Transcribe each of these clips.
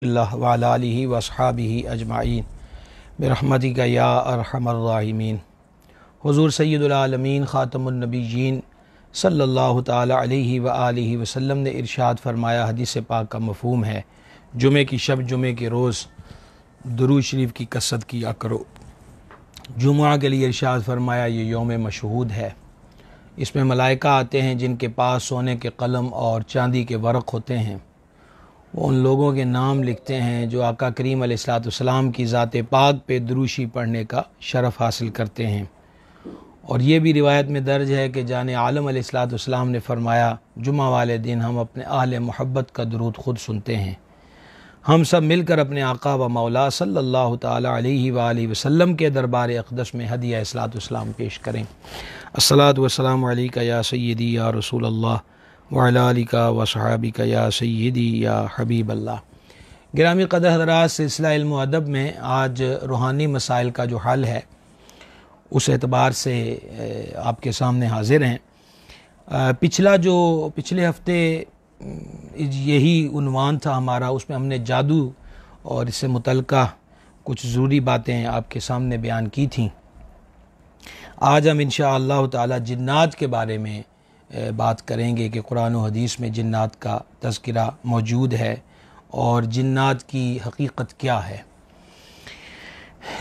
वअला आलिहि व अस्हाबिहि अजमाइन बिरहमतिका या अरहमर राहिमीन। हुज़ूर सय्यदुल आलमीन ख़ातमुन नबिय्यीन सल्लल्लाहु तआला अलैहि व आलिहि वसल्लम ने इरशाद फरमाया, हदीस पाक का मफ़हूम है, जुमे की शब जुमे के रोज़ दुरूद शरीफ की कसरत किया करो। जुमा के लिए इरशाद फरमाया ये यौम मशहूद है, इसमें मलाइका आते हैं जिनके पास सोने के कलम और चांदी के वर्क़ होते हैं। वो उन लोगों के नाम लिखते हैं जो आका करीम अलैहिस्सलाम की ज़ात पाक पे दुरूशी पढ़ने का शरफ़ हासिल करते हैं। और ये भी रिवायत में दर्ज है कि जाने आलम अलैहिस्सलाम ने फरमाया, जुमा वाले दिन हम अपने अहले मोहब्बत का दुरूद ख़ुद सुनते हैं। हम सब मिलकर अपने आका व मौला सल्लल्लाहु ताला अलैहि व आलिहि वसल्लम के दरबार अक़दस में हदिया इस्लाम पेश करें। अस्सलातु वस्सलामु अलैका या सय्यदी या रसूल अल्लाह व अला आलिका व सहाबिका या सय्यदी या हबीब अल्लाह। गिरामी क़दर हज़रात, सिलसिला इल्म व अदब में आज रूहानी मसाइल का जो हल है उस एतबार से आपके सामने हाजिर हैं। पिछले हफ्ते यही उन्वान था हमारा, उसमें हमने जादू और इससे मुतल्लिक़ा कुछ ज़रूरी बातें आपके सामने बयान की थीं। आज हम इंशाअल्लाह ताला जिन्नात के बारे में बात करेंगे कि कुरान और हदीस में जिन्नात का तज़किरा मौजूद है और जिन्नात की हकीकत क्या है।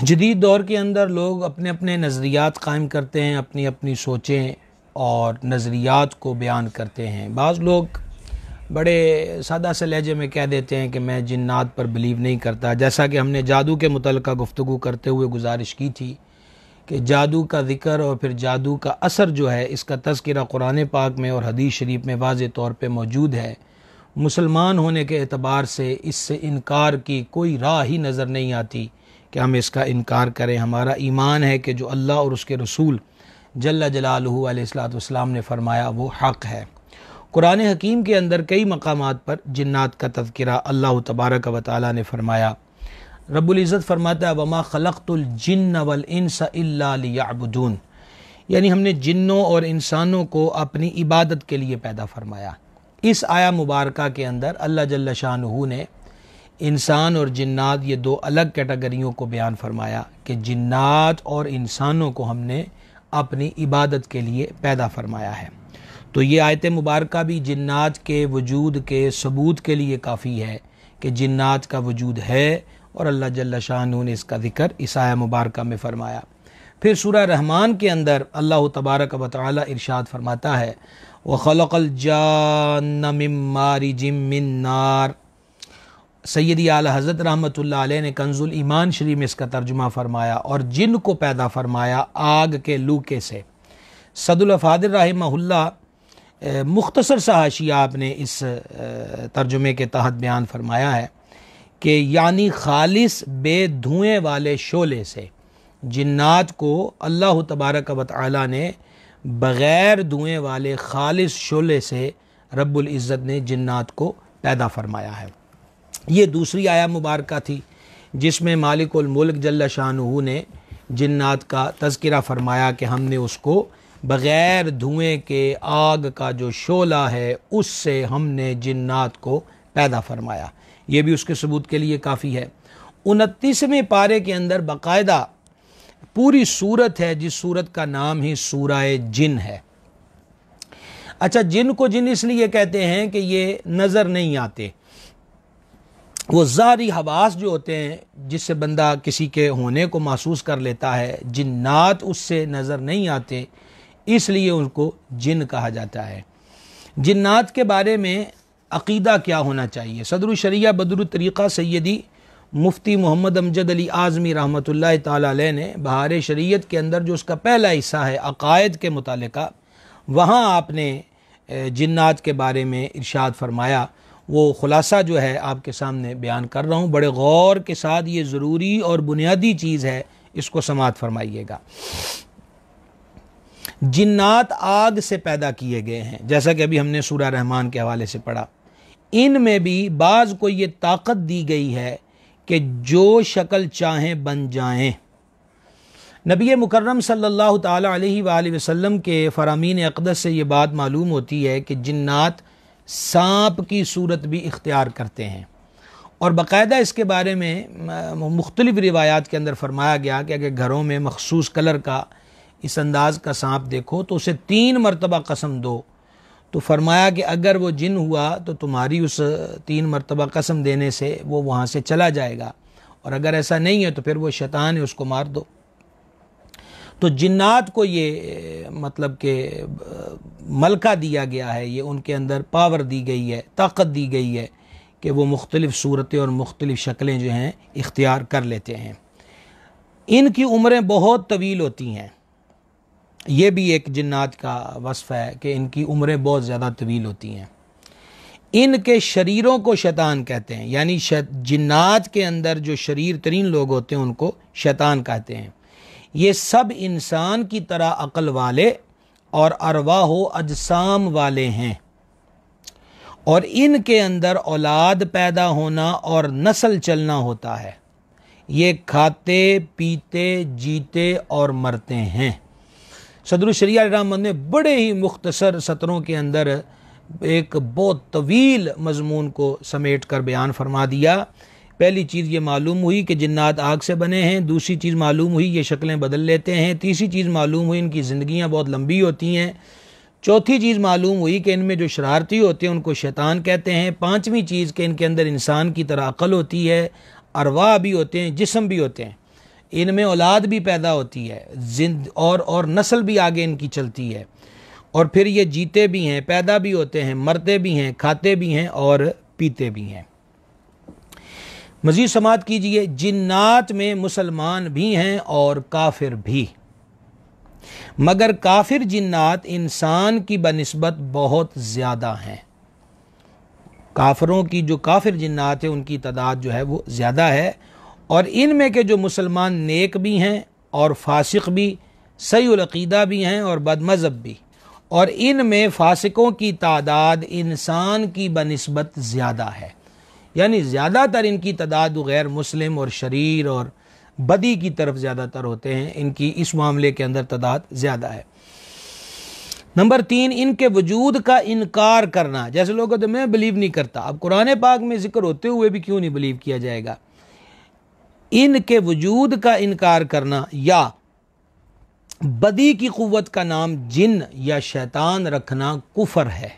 जदीद दौर के अंदर लोग अपने अपने नज़रियात कायम करते हैं, अपनी अपनी सोचें और नज़रियात को बयान करते हैं। बाज़ लोग बड़े सादा से लहजे में कह देते हैं कि मैं जिन्नात पर बिलीव नहीं करता। जैसा कि हमने जादू के मुतल्लिक़ गुफ्तगू करते हुए गुजारिश की थी कि जादू का ज़िक्र और फिर जादू का असर जो है, इसका तज़किरा कुरान पाक में और हदीस शरीफ में वाज़े तौर पे मौजूद है। मुसलमान होने के एतबार से इससे इनकार की कोई राह ही नज़र नहीं आती कि हम इसका इनकार करें। हमारा ईमान है कि जो अल्लाह और उसके रसूल जल्ला जलालुहु अलैहिस्सलाम ने फरमाया वो हक़ है। कुरान हकीम के अंदर कई मकामात पर जिन्नात का तज़किरा अल्लाह तबारक व तआला ने फरमाया। रब्बुल इज़्ज़त फरमाता है, वमा खलक़तुल जिन्न वल इंसा इल्ला लियअबुदून, यानी हमने जिन्नों और इंसानों को अपनी इबादत के लिए पैदा फरमाया। इस आया मुबारका के अंदर अल्लाह जल्ल शानुहु ने इंसान और जिन्नात ये दो अलग कैटेगरियों को बयान फरमाया कि जिन्नात और इंसानों को हमने अपनी इबादत के लिए पैदा फरमाया है। तो ये आयत मुबारका भी जिन्नात के वजूद के सबूत के लिए काफ़ी है कि जिन्नात का वजूद है और अल्लाह जल्ल शानुहु ने इसका ज़िक्र इस आया मुबारका में फ़रमाया। फिर सूरह रहमान के अंदर अल्लाह तबारक व तआला इरशाद फरमाता है, व खलक़ल जान्न मिन मारिजिम मिन नार। सैयदी आला हज़रत रहमतुल्लाह अलैह ने कंजुल ईमान शरीफ में इसका तर्जुमा फरमाया, और जिन को पैदा फरमाया आग के लूके से। सदुल अफ़ादिल रहमहुल्लाह मुख्तसर सा हाशिया आपने इस तर्जुमे के तहत बयान फरमाया है कि यानी खालिस बेधुएँ वाले शोले से जिन्नात को अल्लाह तबारक व तआला ने बग़ैर धुएँ वाले खालिस शोले से रब्बुल इज़्ज़त ने जिन्नात को पैदा फरमाया है। ये दूसरी आया मुबारका थी जिसमें मालिकुल मुल्क जल्ल शानुहु ने जिन्नात का तज़किरा फरमाया कि हमने उसको बग़ैर धुएँ के आग का जो शोला है उससे हमने जिन्नात को पैदा फरमाया। ये भी उसके सबूत के लिए काफ़ी है। 29वें पारे के अंदर बाकायदा पूरी सूरत है जिस सूरत का नाम ही सूरह जिन है। अच्छा, जिन को जिन इसलिए कहते हैं कि ये नज़र नहीं आते, वो ज़ाहरी हवास जो होते हैं जिससे बंदा किसी के होने को महसूस कर लेता है। जिन्नात उससे नज़र नहीं आते, इसलिए उनको जिन कहा जाता है। जिन्नात के बारे में अक़ीदा क्या होना चाहिए? सदरुल शरिया बदरुत तरीक़ा सैयदी मुफ्ती मोहम्मद अमजद अली आज़मी रहमतुल्लाह ताला अलैह ने बहार शरीयत के अंदर जो उसका पहला हिस्सा है अक़ायद के मुतालिका, वहाँ आपने जिन्नात के बारे में इरशाद फरमाया। वो ख़ुलासा जो है आपके सामने बयान कर रहा हूँ, बड़े गौर के साथ। ये ज़रूरी और बुनियादी चीज़ है, इसको समाअत फरमाइएगा। जिन्नात आग से पैदा किए गए हैं, जैसा कि अभी हमने सूरह रहमान के हवाले से पढ़ा। इनमें भी बाज़ को ये ताकत दी गई है कि जो शक्ल चाहें बन जाएं। नबी मुकर्रम सल्लल्लाहु ताला अलैहि वालैहि वसल्लम के फ़रामीन अक़दस से ये बात मालूम होती है कि जिन्नात सांप की सूरत भी इख्तियार करते हैं और बाकायदा इसके बारे में मुख्तलिफ रिवायात के अंदर फरमाया गया कि अगर घरों में मखसूस कलर का इस अंदाज का सांप देखो तो उसे 3 मरतबा कसम दो। तो फरमाया कि अगर वो जिन हुआ तो तुम्हारी उस 3 मरतबा कसम देने से वो वहाँ से चला जाएगा, और अगर ऐसा नहीं है तो फिर वो शैतान है, उसको मार दो। तो जिन्नात को ये मतलब कि मलका दिया गया है, ये उनके अंदर पावर दी गई है, ताकत दी गई है कि वो मुख्तलिफ़ सूरतें और मुख्तलिफ़ शक्लें जो हैं इख्तियार कर लेते हैं। इनकी उम्रें बहुत तवील होती हैं, ये भी एक जिन्नात का वस्फ़ है कि इनकी उम्रें बहुत ज़्यादा तवील होती हैं। इनके शरीरों को शैतान कहते हैं, यानी जिन्नात के अंदर जो शरीर तरीन लोग होते हैं उनको शैतान कहते हैं। ये सब इंसान की तरह अक़ल वाले और अरवाह अजसाम वाले हैं, और इनके अंदर औलाद पैदा होना और नस्ल चलना होता है। ये खाते पीते जीते और मरते हैं। सदरुल शरिया रहमान ने बड़े ही मुख्तसर सत्रों के अंदर एक बहुत तवील मजमून को समेट कर बयान फरमा दिया। पहली चीज़ ये मालूम हुई कि जिन्नात आग से बने हैं, दूसरी चीज़ मालूम हुई ये शक्लें बदल लेते हैं, तीसरी चीज़ मालूम हुई इनकी ज़िंदगियाँ बहुत लंबी होती हैं, चौथी चीज़ मालूम हुई कि इनमें जो शरारती होते हैं उनको शैतान कहते हैं, पाँचवीं चीज़ कि इनके अंदर इंसान की तरह अक़ल होती है, अरवाह भी होते हैं, जिस्म भी होते हैं, इनमें औलाद भी पैदा होती है, और नस्ल भी आगे इनकी चलती है, और फिर ये जीते भी हैं, पैदा भी होते हैं, मरते भी हैं, खाते भी हैं और पीते भी हैं। मज़ीद समात कीजिए, जिन्नात में मुसलमान भी हैं और काफिर भी, मगर काफिर जिन्नात इंसान की बनिस्बत बहुत ज़्यादा हैं। काफिरों की जो काफिर जिन्नात है उनकी तादाद जो है वो ज़्यादा है, और इनमें के जो मुसलमान नेक भी हैं और फासिक भी, सही उल अक़ीदा भी हैं और बदमज़हब भी, और इनमें फासिकों की तादाद इंसान की बनिस्बत ज़्यादा है, यानी ज़्यादातर इनकी तादाद गैर मुस्लिम और शरीर और बदी की तरफ ज़्यादातर होते हैं, इनकी इस मामले के अंदर तादाद ज़्यादा है। नंबर 3, इनके वजूद का इनकार करना। जैसे लोग कहते मैं बिलीव नहीं करता, अब कुरान पाक में जिक्र होते हुए भी क्यों नहीं बिलीव किया जाएगा। इनके वजूद का इनकार करना या बदी की कुव्वत का नाम जिन या शैतान रखना कुफर है।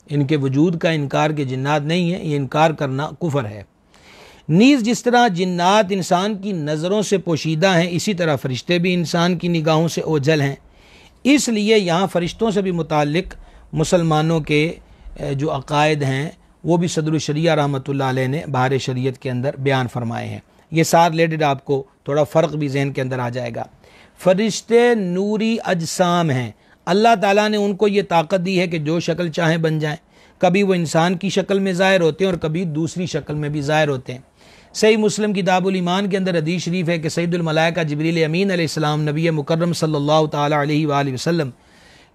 इनके वजूद का इनकार के जिन्नात नहीं है, ये इनकार करना कुफर है। नीज़ जिस तरह जिन्नात इंसान की नज़रों से पोशीदा हैं, इसी तरह फरिश्ते भी इंसान की निगाहों से ओझल हैं। इसलिए यहाँ फ़रिश्तों से भी मुताल्लिक़ मुसलमानों के जो अक़ायद हैं वो भी सदरुल शरिया रहमतुल्लाह अलैह ने बहार शरीयत के अंदर बयान फरमाए हैं। ये साथ रिलेटेड आपको थोड़ा फ़र्क भी जहन के अंदर आ जाएगा। फ़रिश्ते नूरी अजसाम हैं, अल्लाह ताला ने उनको ये ताकत दी है कि जो शक्ल चाहें बन जाएं। कभी वो इंसान की शक्ल में ज़ाहिर होते हैं और कभी दूसरी शक्ल में भी ज़ाहिर होते हैं। सही मुस्लिम किताबुल ईमान के अंदर हदीस शरीफ है कि सैयदुल मलाइका जिब्रील अमीन अलैहिस्सलाम नबी मुकर्रम सल्लल्लाहु ताला अलैहि वसल्लम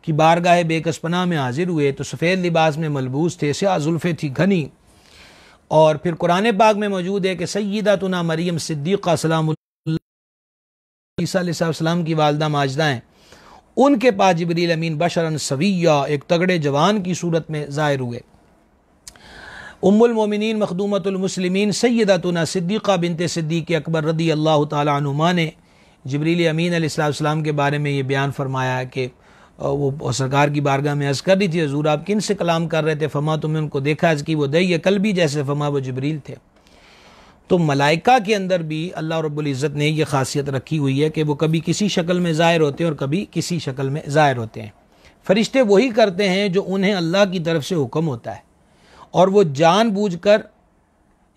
की बारगाह बेकसपना में हाजिर हुए तो सफ़ेद लिबास में मलबूस थे, स्याह जुल्फ़ें थी घनी। और फिर कुरान पाक में मौजूद है कि सय्यिदतुना मरियम सिद्दीक़ा ईसा अलैहिस्सलाम की वालदा माजदा हैं, उनके पास जिब्रील अमीन बशरन सविय्या एक तगड़े जवान की सूरत में ज़ाहिर हुए। उम्मुल मोमिनीन मखदूमतुल मुस्लिमीन सय्यदतुना सिद्दीक़ा बिनते सिद्दीक़ अकबर रदी अल्लाह ताला अन्हुमा ने जिब्रील अमीन अलैहिस्सलाम के बारे में ये बयान फरमाया कि वो सरकार की बारगाह में अर्ज़ कर रही थी, हुज़ूर आप किन से कलाम कर रहे थे? फमा तुमने उनको देखा आज की वो दई कल भी जैसे, फमा वो जिब्रील थे। तो मलाइका के अंदर भी अल्लाह रब्बुल इज़्ज़त ने यह खासियत रखी हुई है कि वो कभी किसी शक्ल में ज़ाहिर होते हैं और कभी किसी शक्ल में ज़ाहिर होते हैं। फरिश्ते वही करते हैं जो उन्हें अल्लाह की तरफ से हुक्म होता है, और वो जानबूझकर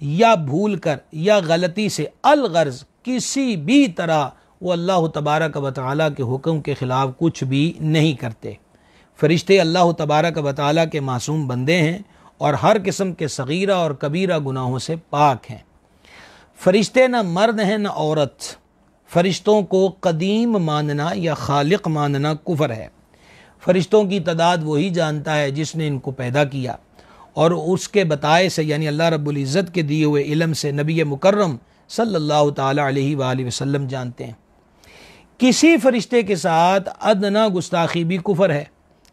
या भूल कर या गलती से अलगर्ज किसी भी तरह वो अल्लाह तबारक व तआला के हुक्म के ख़िलाफ़ कुछ भी नहीं करते। फरिश्ते अल्लाह तबारक व तआला के मासूम बंदे हैं और हर किस्म के सगीरा और कबीरा गुनाहों से पाक हैं। फरिश्ते न मर्द हैं न औरत। फरिश्तों को कदीम मानना या खालिक मानना कुफर है। फरिश्तों की तादाद वही जानता है जिसने इनको पैदा किया, और उसके बताए से यानी अल्लाह रब्बुल इज़्ज़त के दिए हुए इल्म से नबी मुकर्रम सल्लल्लाहु ताला अलैहि वसल्लम जानते हैं। किसी फरिश्ते के साथ अदना गुस्ताखी भी कुफर है।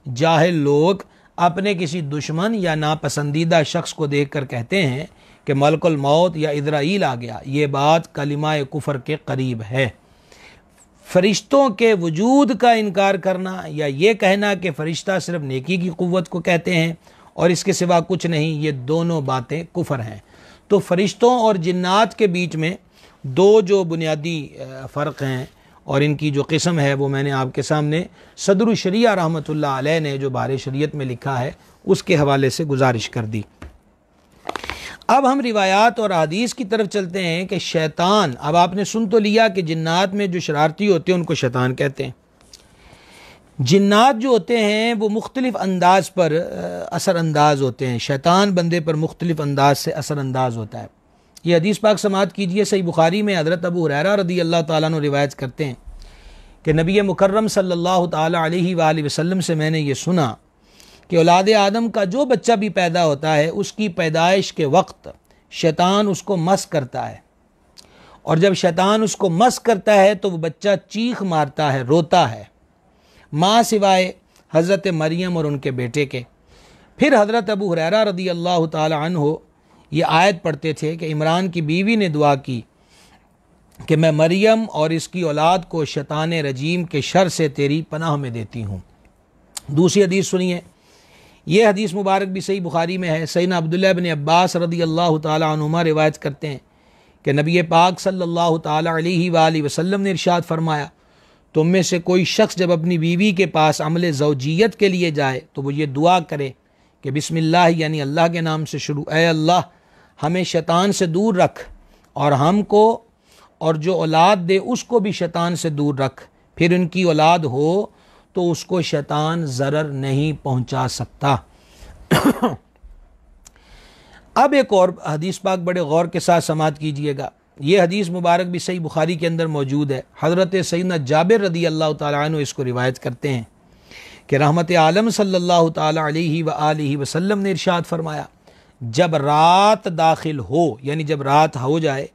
जाहिल लोग अपने किसी दुश्मन या नापसंदीदा शख्स को देख कर कहते हैं कि मलकुल मौत या इज़राइल आ गया, ये बात कलिमा कुफर के करीब है। फरिश्तों के वजूद का इनकार करना या ये कहना कि फ़रिश्ता सिर्फ नेकी की क़ुव्वत को कहते हैं और इसके सिवा कुछ नहीं, ये दोनों बातें कुफर हैं। तो फरिश्तों और जिन्नात के बीच में दो जो बुनियादी फ़र्क हैं और इनकी जो किस्म है वो मैंने आपके सामने सदरुल शरिया रहमतुल्लाह अलैह ने जो बारे शरीयत में लिखा है उसके हवाले से गुजारिश कर दी। अब हम रिवायात और हदीस की तरफ चलते हैं कि शैतान, अब आपने सुन तो लिया कि जिन्नात में जो शरारती होते हैं उनको शैतान कहते हैं। जिन्नात जो होते हैं वो मुख्तलिफ़ अंदाज पर असर अंदाज होते हैं। शैतान बंदे पर मुख्तलिफ़ अंदाज से असर अंदाज होता है। ये हदीस पाक समात कीजिए, सही बुखारी में हज़रत अबू हुरैरा रदी अल्लाह ताला अन्हु रिवायत करते हैं कि नबी मुकर्रम सल्लल्लाहु ताला अलैहि वसल्लम से मैंने ये सुना कि औलाद आदम का जो बच्चा भी पैदा होता है उसकी पैदाइश के वक्त शैतान उसको मस करता है, और जब शैतान उसको मस करता है तो वो बच्चा चीख मारता है, रोता है, माँ सिवाय हज़रत मरियम और उनके बेटे के। फिर हज़रत अबू हुरैरा रदी अल्लाह ताला अन्हु ये आयत पढ़ते थे कि इमरान की बीवी ने दुआ की कि मैं मरियम और इसकी औलाद को शैतान रजीम के शर से तेरी पनाह में देती हूँ। दूसरी हदीस सुनिए, ये हदीस मुबारक भी सही बुखारी में है। सैयदना अब्दुल्लाह इब्न अब्बास रदी अल्लाह ताला अन्हुमा रिवायत करते हैं कि नबी पाक सल्लल्लाहु ताला अलैहि वसल्लम ने इरशाद फरमाया, तुम में से कोई शख्स जब अपनी बीवी के पास अमल ज़ौजियत के लिए जाए तो वो ये दुआ करे कि बिस्मिल्लाह, यानी अल्लाह के नाम से शुरू, ऐ अल्लाह हमें शैतान से दूर रख और हमको और जो औलाद दे उसको भी शैतान से दूर रख, फिर उनकी औलाद हो तो उसको शैतान ज़रर नहीं पहुंचा सकता। अब एक और हदीस पाक बड़े गौर के साथ समात कीजिएगा। ये हदीस मुबारक भी सही बुखारी के अंदर मौजूद है। हज़रत सैयदना जाबिर रदी अल्लाह ताला अन्हु इसको रिवायत करते हैं कि रहमत आलम सल्लल्लाहु ताला अलैहि वसल्लम ने इरशाद फरमाया, जब रात दाखिल हो, यानी जब रात हो जाए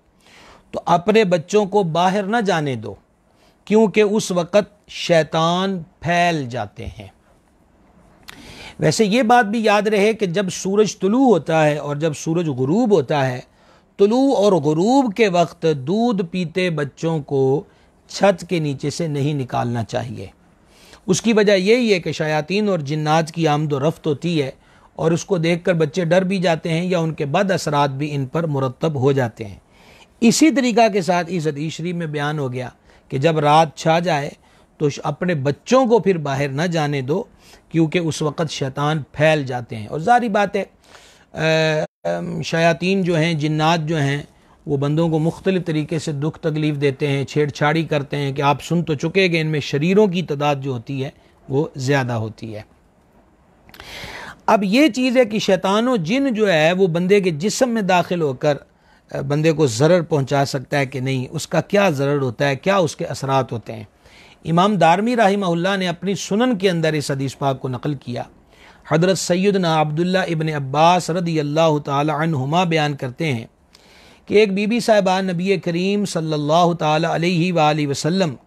तो अपने बच्चों को बाहर न जाने दो, क्योंकि उस वक़्त शैतान फैल जाते हैं। वैसे ये बात भी याद रहे कि जब सूरज तुलू होता है और जब सूरज गुरूब होता है, तुलू और गुरूब के वक्त दूध पीते बच्चों को छत के नीचे से नहीं निकालना चाहिए। उसकी वजह यही है कि शयातीन और जिन्नात की आमद व रफ्त होती है और उसको देखकर बच्चे डर भी जाते हैं या उनके बद असरात भी इन पर मुरतब हो जाते हैं। इसी तरीक़ा के साथ इस हदीस शरीफ में बयान हो गया कि जब रात छा जाए तो अपने बच्चों को फिर बाहर न जाने दो, क्योंकि उस वक़्त शैतान फैल जाते हैं। और ज़ाहिर बात है शयातीन जो हैं, जिन्नात जो हैं, वो बंदों को मुख्तलिफ़ तरीके से दुख तकलीफ़ देते हैं, छेड़छाड़ी करते हैं कि आप सुन तो चुके कि इनमें शरीरों की तादाद जो होती है वो ज़्यादा होती है। अब ये चीज़ है कि शैतान व जिन जो है वो बंदे के जिस्म में दाखिल होकर बंदे को ज़रर पहुंचा सकता है कि नहीं, उसका क्या ज़रर होता है, क्या उसके असरात होते हैं। इमाम दारमी रहिमहुल्लाह ने अपनी सुनन के अंदर इस हदीस पाक को नकल किया। हज़रत सैयदना अब्दुल्लाह इब्न अब्बास रदी अल्लाह ताला अन्हुमा बयान करते हैं कि एक बीबी साहिबा नबी करीम सल्लल्लाहु ताला अलैहि वसल्लम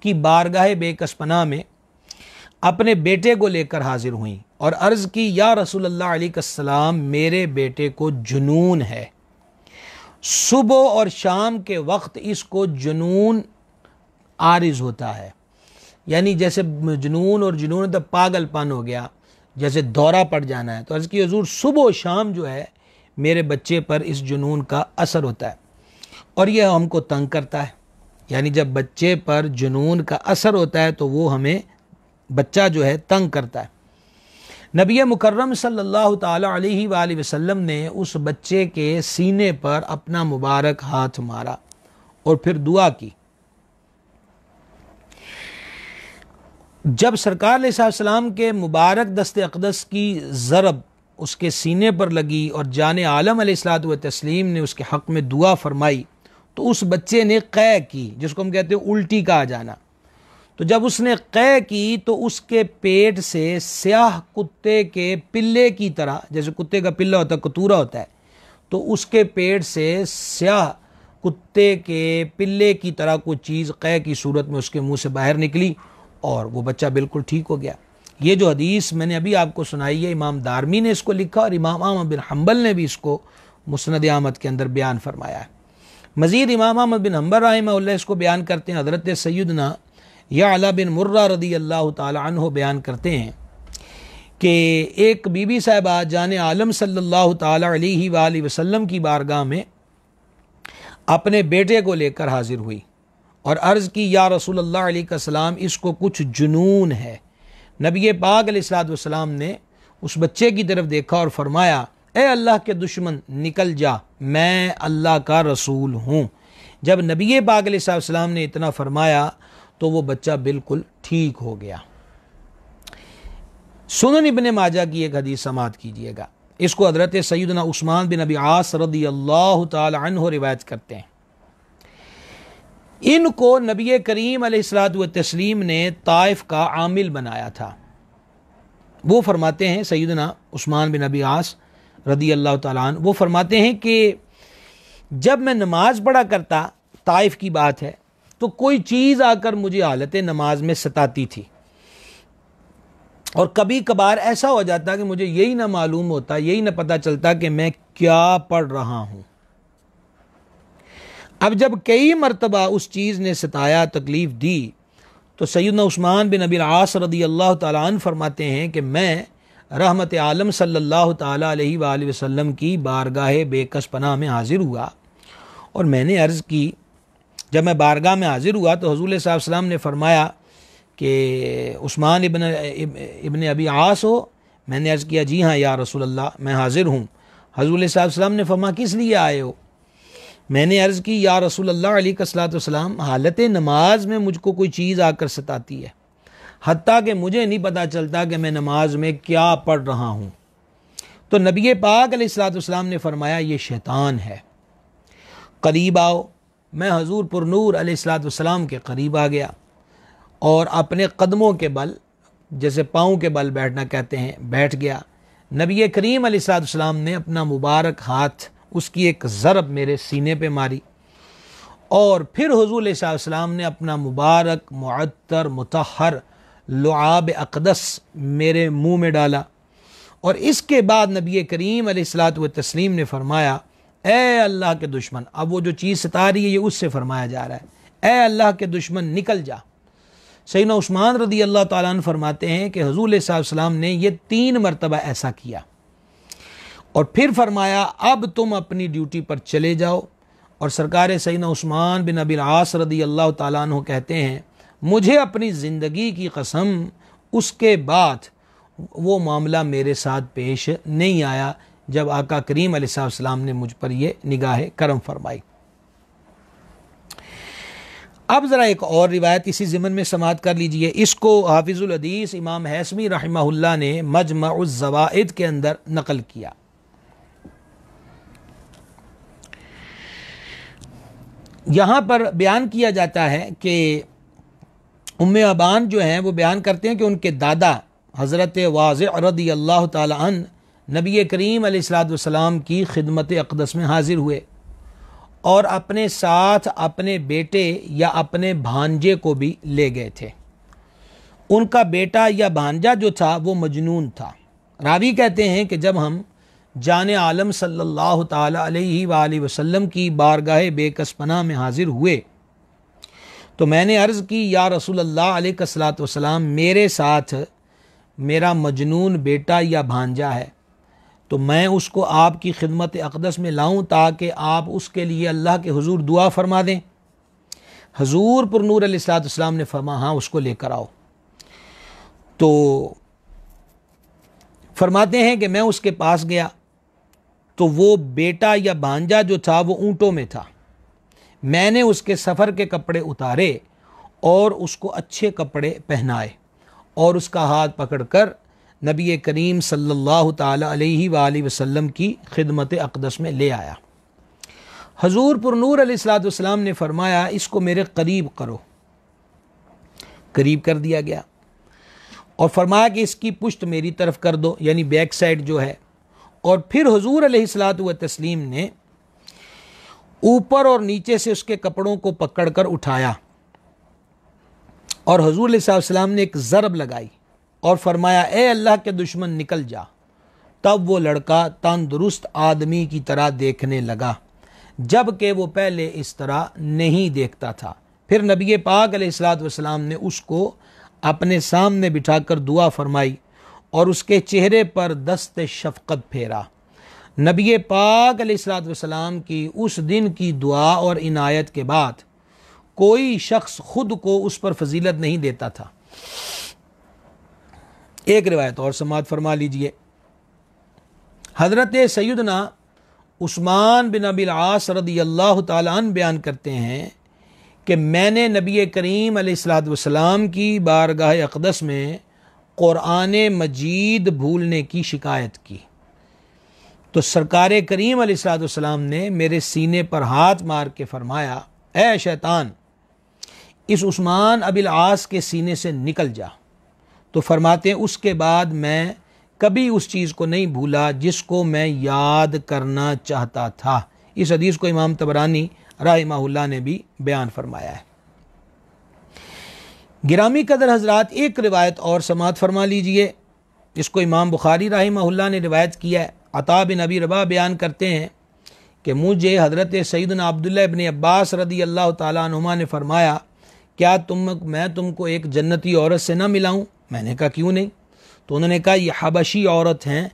की बारगाह बेकसपना में अपने बेटे को लेकर हाजिर हुई और अर्ज़ की, या रसूलल्लाह अलैहिस्सलाम, मेरे बेटे को जुनून है, सुबह और शाम के वक्त इसको जुनून आरिज होता है, यानी जैसे जुनून और जुनून तो पागलपन हो गया, जैसे दौरा पड़ जाना है। तो अर्ज़ की, हुज़ूर सुबह और शाम जो है मेरे बच्चे पर इस जुनून का असर होता है और यह हमको तंग करता है। यानी जब बच्चे पर जुनून का असर होता है तो वो हमें, बच्चा जो है, तंग करता है। नबी मुकर्रम सल्लल्लाहु ताला अलैहि वसल्लम ने उस बच्चे के सीने पर अपना मुबारक हाथ मारा और फिर दुआ की। जब सरकार अलैहिस्सलाम के मुबारक दस्ते अक़दस की ज़रब उसके सीने पर लगी और जाने आलम अलैहिस्सलातु व तस्लीम ने उसके हक़ में दुआ फरमाई तो उस बच्चे ने क़ै की, जिसको हम कहते हैं उल्टी का आ जाना। तो जब उसने क़ै की तो उसके पेट से स्याह कुत्ते के पिल्ले की तरह, जैसे कुत्ते का पिल्ला होता है, कतूरा होता है, तो उसके पेट से स्याह कुत्ते के पिल्ले की तरह कोई चीज़ क़ै की सूरत में उसके मुंह से बाहर निकली और वो बच्चा बिल्कुल ठीक हो गया। ये जो हदीस मैंने अभी आपको सुनाई है, इमाम दारमी ने इसको लिखा और इमाम अहमद बिन हम्बल ने भी इसको मुस्नद अहमद के अंदर बयान फरमाया है। मज़ीद इमाम अहमद बिन हम्बल रहमहुल्लाह इसको बयान करते हैं, हज़रत सैयदना यअला बिन मुर्रा रदी अल्लाह ताला अन्हु बयान करते हैं कि एक बीबी साहिबा जाने आलम सल्लल्लाहु ताला अलैहि वालैहि वसल्लम की बारगाह में अपने बेटे को लेकर हाजिर हुई और अर्ज़ की, या रसूलल्लाह अलैहिस्सलाम, इसको कुछ जुनून है। नबी पाक अलैहिस्सलाम ने उस बच्चे की तरफ देखा और फरमाया, ए अल्लाह के दुश्मन निकल जा, मैं अल्लाह का रसूल हूँ। जब नबी पाक अलैहिस्सलाम ने इतना फरमाया तो वो बच्चा बिल्कुल ठीक हो गया। सुनन इब्ने माजा की एक हदीस समाअत कीजिएगा। इसको हज़रत सैयदना उस्मान बिन अबी आस रदी अल्लाह ताला अन्हु रिवायत करते हैं। इनको नबी करीम अलैहिस्सलातु व तस्लीम ने ताइफ का आमिल बनाया था। वो फरमाते हैं, सैयदना उस्मान बिन अबी आस रदी अल्लाह ताला अन्हु, वो फरमाते हैं कि जब मैं नमाज पढ़ा करता, ताइफ की बात है, तो कोई चीज़ आकर मुझे हालत नमाज में सताती थी और कभी कभार ऐसा हो जाता कि मुझे यही ना मालूम होता, यही ना पता चलता कि मैं क्या पढ़ रहा हूँ। अब जब कई मरतबा उस चीज़ ने सताया, तकलीफ़ दी, तो सैयदना उस्मान बिन अबी आस रदी अल्लाह ताला अन्हु फरमाते हैं कि मैं रहमत आलम सल्लल्लाहु ताला अलैहि वसल्लम की बारगाह बेकस पनाह में हाजिर हुआ और मैंने अर्ज़ की, जब मैं बारगाह में हाजिर हुआ तो हुज़ूर सल्लल्लाहु अलैहि वसल्लम ने फरमाया कि उस्मान इब्ने अबी आस हो? मैंने अर्ज़ किया, जी हाँ या रसूल अल्लाह, मैं हाजिर हूँ। हुज़ूर सल्लल्लाहु अलैहि वसल्लम ने फरमाया, किस लिए आए हो? मैंने अर्ज़ की, या रसूल अल्लाह अलैहिस्सलातु वस्सलाम, हालत नमाज में मुझको कोई चीज़ आकर सताती है, हत्ता कि मुझे नहीं पता चलता कि मैं नमाज में क्या पढ़ रहा हूँ। तो नबी पाक अलैहिस्सलातु वस्सलाम ने फरमाया, ये शैतान है, करीब आओ। मैं हजूर पुरनूर अलैहिस्सलातु वस्सलाम के करीब आ गया और अपने कदमों के बल, जैसे पाँव के बल बैठना कहते हैं, बैठ गया। नबी करीम अलैहिस्सलातु वस्सलाम ने अपना मुबारक हाथ, उसकी एक ज़रब मेरे सीने पे मारी और फिर हुज़ूर सल्लल्लाहु अलैहि वसल्लम ने अपना मुबारक मुअत्तर मुतहर लुआब अक़दस मेरे मुंह में डाला और इसके बाद नबी करीम अलैहिस्सलातु व तस्लीम ने फरमाया, ए अल्लाह के दुश्मन, अब वो जो चीज़ सता रही है ये उससे फरमाया जा रहा है, ए अल्लाह के दुश्मन निकल जा। सैयदना उस्मान रदी अल्लाह ताला अन्हु फरमाते हैं कि हुज़ूर सल्लल्लाहु अलैहि वसल्लम ने ये 3 मरतबा ऐसा किया और फिर फरमाया, अब तुम अपनी ड्यूटी पर चले जाओ। और सरकार सैयदना उस्मान बिन अबी आस रदी अल्लाह ताला अन्हु कहते हैं, मुझे अपनी ज़िंदगी की कसम उसके बाद वो मामला मेरे साथ पेश नहीं आया जब आका करीम अलैहिस्सलाम ने मुझ पर ये निगाह करम फरमाई। अब ज़रा एक और रिवायत इसी ज़िमन में समाअत कर लीजिए। इसको हाफिज़ुल हदीस इमाम हैसमी रहमहुल्लाह ने मजमउज़ ज़वाइद के अंदर नकल किया। यहाँ पर बयान किया जाता है कि उम्मे अबान जो हैं वो बयान करते हैं कि उनके दादा हज़रत वाज़िअ रदी अल्लाह ताला अन्हु नबी करीम अलैहिस्सलातु वस्सलाम की खिदमत अक़दस में हाजिर हुए और अपने साथ अपने बेटे या अपने भांजे को भी ले गए थे। उनका बेटा या भांजा जो था वो मजनून था। रावी कहते हैं कि जब हम जाने आलम सल्लल्लाहु ताला अलैहि वालैहि वसल्लम की बारगाह बेकस पनाह में हाजिर हुए तो मैंने अर्ज़ की, या रसूल अल्लाह अलैहिस्सलातु वस्सलाम, मेरे साथ मेरा मजनून बेटा या भांजा है, तो मैं उसको आपकी खिदमत अक़दस में लाऊं ताकि आप उसके लिए अल्लाह के हुजूर दुआ फरमा दें। हुजूर पुरनूर अलैहिस्सलातु वस्सलाम ने फरमाया, हाँ उसको लेकर आओ। तो फरमाते हैं कि मैं उसके पास गया तो वो बेटा या भांजा जो था वो ऊँटों में था। मैंने उसके सफ़र के कपड़े उतारे और उसको अच्छे कपड़े पहनाए और उसका हाथ पकड़कर नबी करीम सल्लल्लाहु ताला अलैहि वालैहि वसल्लम की खिदमत अक़दस में ले आया। हुज़ूर पुरनूर अलैहिस्सलातु वस्सलाम ने फरमाया, इसको मेरे करीब करो। करीब कर दिया गया और फरमाया कि इसकी पुश्त मेरी तरफ कर दो, यानी बैक साइड जो है। और फिर हुज़ूर अलैहिस्सलातु व तस्लीम ने ऊपर और नीचे से उसके कपड़ों को पकड़कर उठाया और हुज़ूर अलैहिस्सलाम ने एक ज़रब लगाई और फरमाया, ए अल्लाह के दुश्मन निकल जा, तब वो लड़का तंदुरुस्त आदमी की तरह देखने लगा, जबकि वो पहले इस तरह नहीं देखता था। फिर नबी पाक अलैहिस्सलाम ने उसको अपने सामने बिठाकर दुआ फरमाई और उसके चेहरे पर दस्ते शफ़क़त फेरा। नबी पाक अलैहिस्सलाम की उस दिन की दुआ और इनायत के बाद कोई शख्स खुद को उस पर फजीलत नहीं देता था। एक रिवायत और समाअत फरमा लीजिए। हज़रत सैयदना उस्मान बिन अबिल आस रज़ियल्लाहु ताला अन्हु बयान करते हैं कि मैंने नबी करीम अलैहिस्सलाम की बारगाह अक़दस में क़ुरान मजीद भूलने की शिकायत की, तो सरकार करीम अलैहिस्सलाम ने मेरे सीने पर हाथ मार के फरमाया, ए शैतान, इस उस्मान अबिल आस के सीने से निकल जा। तो फरमाते हैं उसके बाद मैं कभी उस चीज़ को नहीं भूला जिसको मैं याद करना चाहता था। इस हदीस को इमाम तबरानी राहिमहुल्लाह ने भी बयान फरमाया है। गिरामी कदर हजरात, एक रिवायत और समाअत फरमा लीजिए। इसको इमाम बुखारी राहिमहुल्लाह ने रिवायत किया है। अता बिन अबी रबा बयान करते हैं कि मुझे हज़रत सैयदना अब्दुल्लाह इब्न अब्बास रज़ियल्लाहु ताला अन्हुमा ने फरमाया, क्या मैं तुमको एक जन्नती औरत से ना मिलाऊं? मैंने कहा क्यों नहीं? तो उन्होंने कहा ये हबशी औरत हैं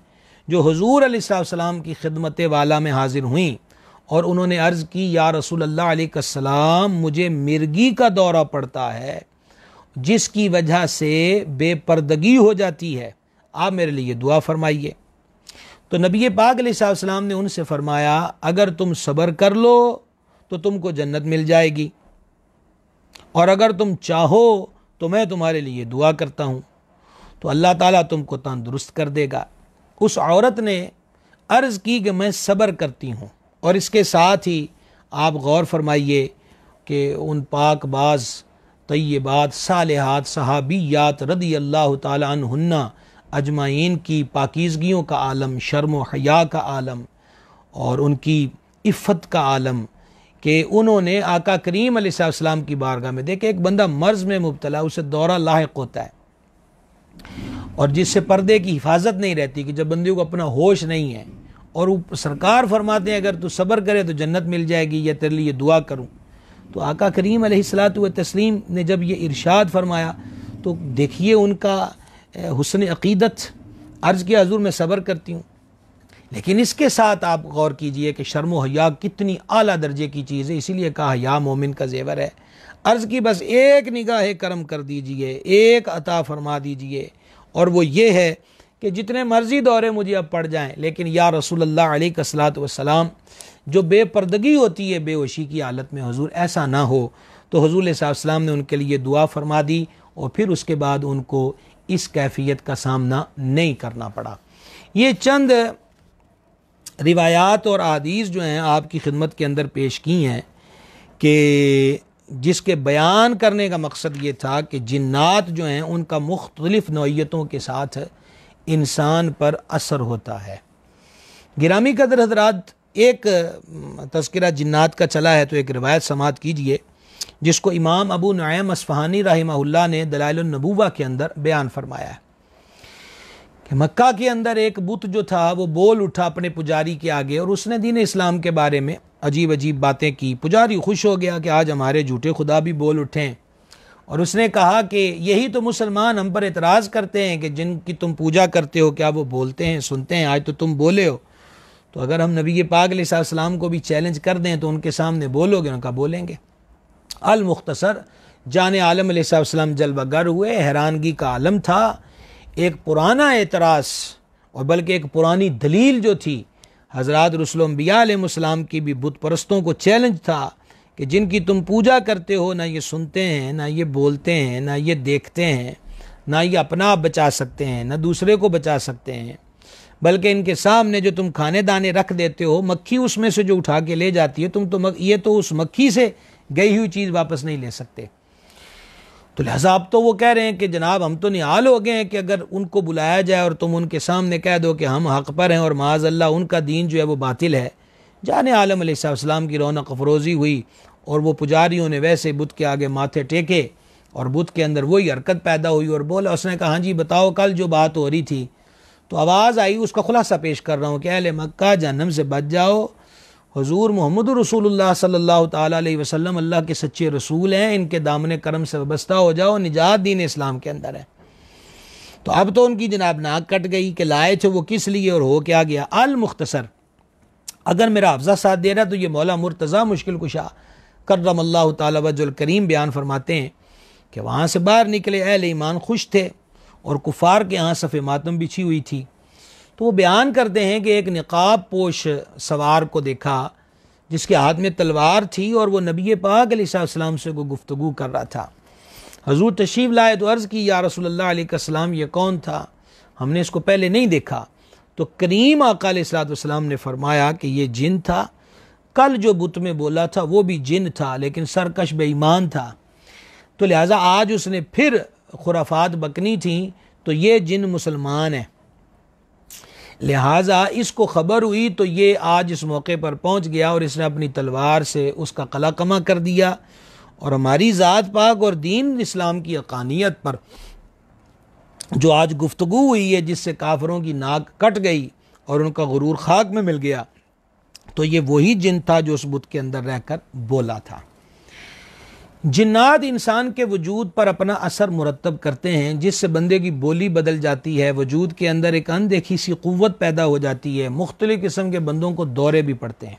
जो हुजूर अलैहिस्सलाम की खिदमत वाला में हाजिर हुई और उन्होंने अर्ज़ की, या रसूल अल्लाह अलैहिस्सलाम, मुझे मिर्गी का दौरा पड़ता है जिसकी वजह से बेपर्दगी हो जाती है, आप मेरे लिए दुआ फरमाइए। तो नबी पाक अलैहिस्सलाम ने उनसे फरमाया, अगर तुम सब्र कर लो तो तुमको जन्नत मिल जाएगी, और अगर तुम चाहो तो मैं तुम्हारे लिए दुआ करता हूँ तो अल्लाह ताला तुमको तंदुरुस्त कर देगा। उस औरत ने अर्ज़ की कि मैं सब्र करती हूँ। और इसके साथ ही आप गौर फरमाइए कि उन पाकबाज तय्यबात सालिहात सहाबियात रज़ियल्लाहु ताला अन्हुन्ना अजमाइन की पाकीज़गियों का आलम, शर्म व हया का आलम और उनकी इफ़्फ़त का आलम कि उन्होंने आका करीम अलैहिस्सलाम की बारगाह में, देखे एक बंदा मर्ज़ में मुब्तला, उसे दौरा लाहिक होता है और जिससे पर्दे की हिफाजत नहीं रहती, कि जब बंदे को अपना होश नहीं है और सरकार फरमाते हैं अगर तू सब्र करे तो जन्नत मिल जाएगी या तेरे लिए दुआ करूं। तो आका करीम अलैहिस्सलातु व तस्लीम ने जब ये इरशाद फरमाया तो देखिए उनका हुस्न अक़ीदत। अर्ज़ किया हुज़ूर मैं सब्र करती हूँ, लेकिन इसके साथ आप गौर कीजिए कि शर्म व हया कितनी आला दर्जे की चीज़ है, इसीलिए कहा हया मोमिन का ज़ेवर है। अर्ज़ की बस एक निगाह करम कर दीजिए, एक अता फरमा दीजिए, और वो ये है कि जितने मर्जी दौरे मुझे अब पड़ जाएं, लेकिन या रसूलुल्लाह अलैहिस्सलातु वस्सलाम जो बेपर्दगी होती है बेहोशी की हालत में, हुजूर ऐसा ना हो। तो हुजूर सल्लल्लाहु अलैहि वसल्लम ने उनके लिए दुआ फरमा दी और फिर उसके बाद उनको इस कैफियत का सामना नहीं करना पड़ा। ये चंद रिवायात और अहादीस जो हैं आपकी खिदमत के अंदर पेश की हैं कि जिसके बयान करने का मकसद ये था कि जिन्नात जो हैं उनका मुख्तलिफ़ नौइयतों के साथ इंसान पर असर होता है। गिरामी कदर हज़रात, एक तज़किरा जिन्नात का चला है तो एक रिवायत समाअत कीजिए जिसको इमाम अबू नुअयम अस्फ़हानी रहमहुल्लाह ने दलाइल नबूवा के अंदर बयान फरमाया है कि मक्का के अंदर एक बुत जो था वो बोल उठा अपने पुजारी के आगे और उसने दीन इस्लाम के बारे में अजीब अजीब बातें की। पुजारी खुश हो गया कि आज हमारे झूठे खुदा भी बोल उठें, और उसने कहा कि यही तो मुसलमान हम पर एतराज़ करते हैं कि जिनकी तुम पूजा करते हो क्या वो बोलते हैं सुनते हैं, आज तो तुम बोले हो, तो अगर हम नबी पाक अलैहिस्सलाम को भी चैलेंज कर दें तो उनके सामने बोलोगे? उनका बोलेंगे। अल मुख्तसर जाने आलम अलैहिस्सलाम जलवागर हुए, हैरानगी का आलम था। एक पुराना एतराज़ और बल्कि एक पुरानी दलील जो थी हज़रात रसूल अंबिया अलैहिस्सलाम की भी बुत परस्तों को चैलेंज था कि जिनकी तुम पूजा करते हो ना ये सुनते हैं, ना ये बोलते हैं, ना ये देखते हैं, ना ये अपना आप बचा सकते हैं, ना दूसरे को बचा सकते हैं, बल्कि इनके सामने जो तुम खाने दाने रख देते हो मक्खी उसमें से जो उठा के ले जाती है, तुम तो ये तो उस मक्खी से गई हुई चीज़ वापस नहीं ले सकते। तो लिहाजा अब तो वो कह रहे हैं कि जनाब हम तो निहाल हो गए हैं कि अगर उनको बुलाया जाए और तुम उनके सामने कह दो कि हम हक़ पर हैं और माज़अल्लाह उनका दीन जो है वो बातिल है। जाने आलम अलैहिस्सलाम की रौनक अफरोज़ी हुई और वो पुजारियों ने वैसे बुत के आगे माथे टेके और बुत के अंदर वही हरकत पैदा हुई और बोला, उसने कहा हाँ जी बताओ कल जो बात हो रही थी, तो आवाज़ आई, उसका खुलासा पेश कर रहा हूँ कि अहले मक्का जहन्नम से बच जाओ, हुजूर मोहम्मद रसूलुल्लाह सल्लल्लाहु ताला अलैहि वसल्लम अल्लाह के सच्चे रसूल हैं, इनके दामन करम से वाबस्ता हो जाओ, निजात दीन इस्लाम के अंदर है। तो अब तो उनकी जनाब नाक कट गई कि लाए थे वो किस लिए और हो क्या गया। अल मुख्तसर, अगर मेरा अफ़ज़ा साथ दे रहा तो ये मौला मुर्तज़ा मुश्किल कुशा कर्रमल्लाहु ताला वजहुल करीम बयान फरमाते हैं कि वहाँ से बाहर निकले, अहले ईमान खुश थे और कुफ़ार के यहाँ सफ़े मातम बिछी हुई थी। तो वो बयान करते हैं कि एक निकाब पोश सवार को देखा जिसके हाथ में तलवार थी और वो नबी पाक अलैहिस्सलाम से को गुफ्तगू कर रहा था। हजूर तशरीफ़ लाए तो अर्ज़ की, या रसूलल्लाह अलैहिस्सलाम ये कौन था, हमने इसको पहले नहीं देखा। तो करीम आका अलैहिस्सलाम ने फरमाया कि ये जिन था, कल जो बुत में बोला था वो भी जिन था लेकिन सरकश बेईमान था, तो लिहाजा आज उसने फिर खुराफात बकनी थी, तो ये जिन मुसलमान है। लिहाजा इसको ख़बर हुई तो ये आज इस मौके पर पहुंच गया और इसने अपनी तलवार से उसका कला कमा कर दिया और हमारी ज़ात पाक और दीन इस्लाम की हक़ानियत पर जो आज गुफ्तगू हुई है, जिससे काफिरों की नाक कट गई और उनका गुरूर खाक में मिल गया, तो ये वही जिन था जो उस बुत के अंदर रहकर बोला था। जिन्नात इंसान के वजूद पर अपना असर मुरतब करते हैं, जिससे बंदे की बोली बदल जाती है, वजूद के अंदर एक अनदेखी सी क़ुव्वत पैदा हो जाती है, मुख्तलिफ़ किस्म के बंदों को दौरे भी पड़ते हैं।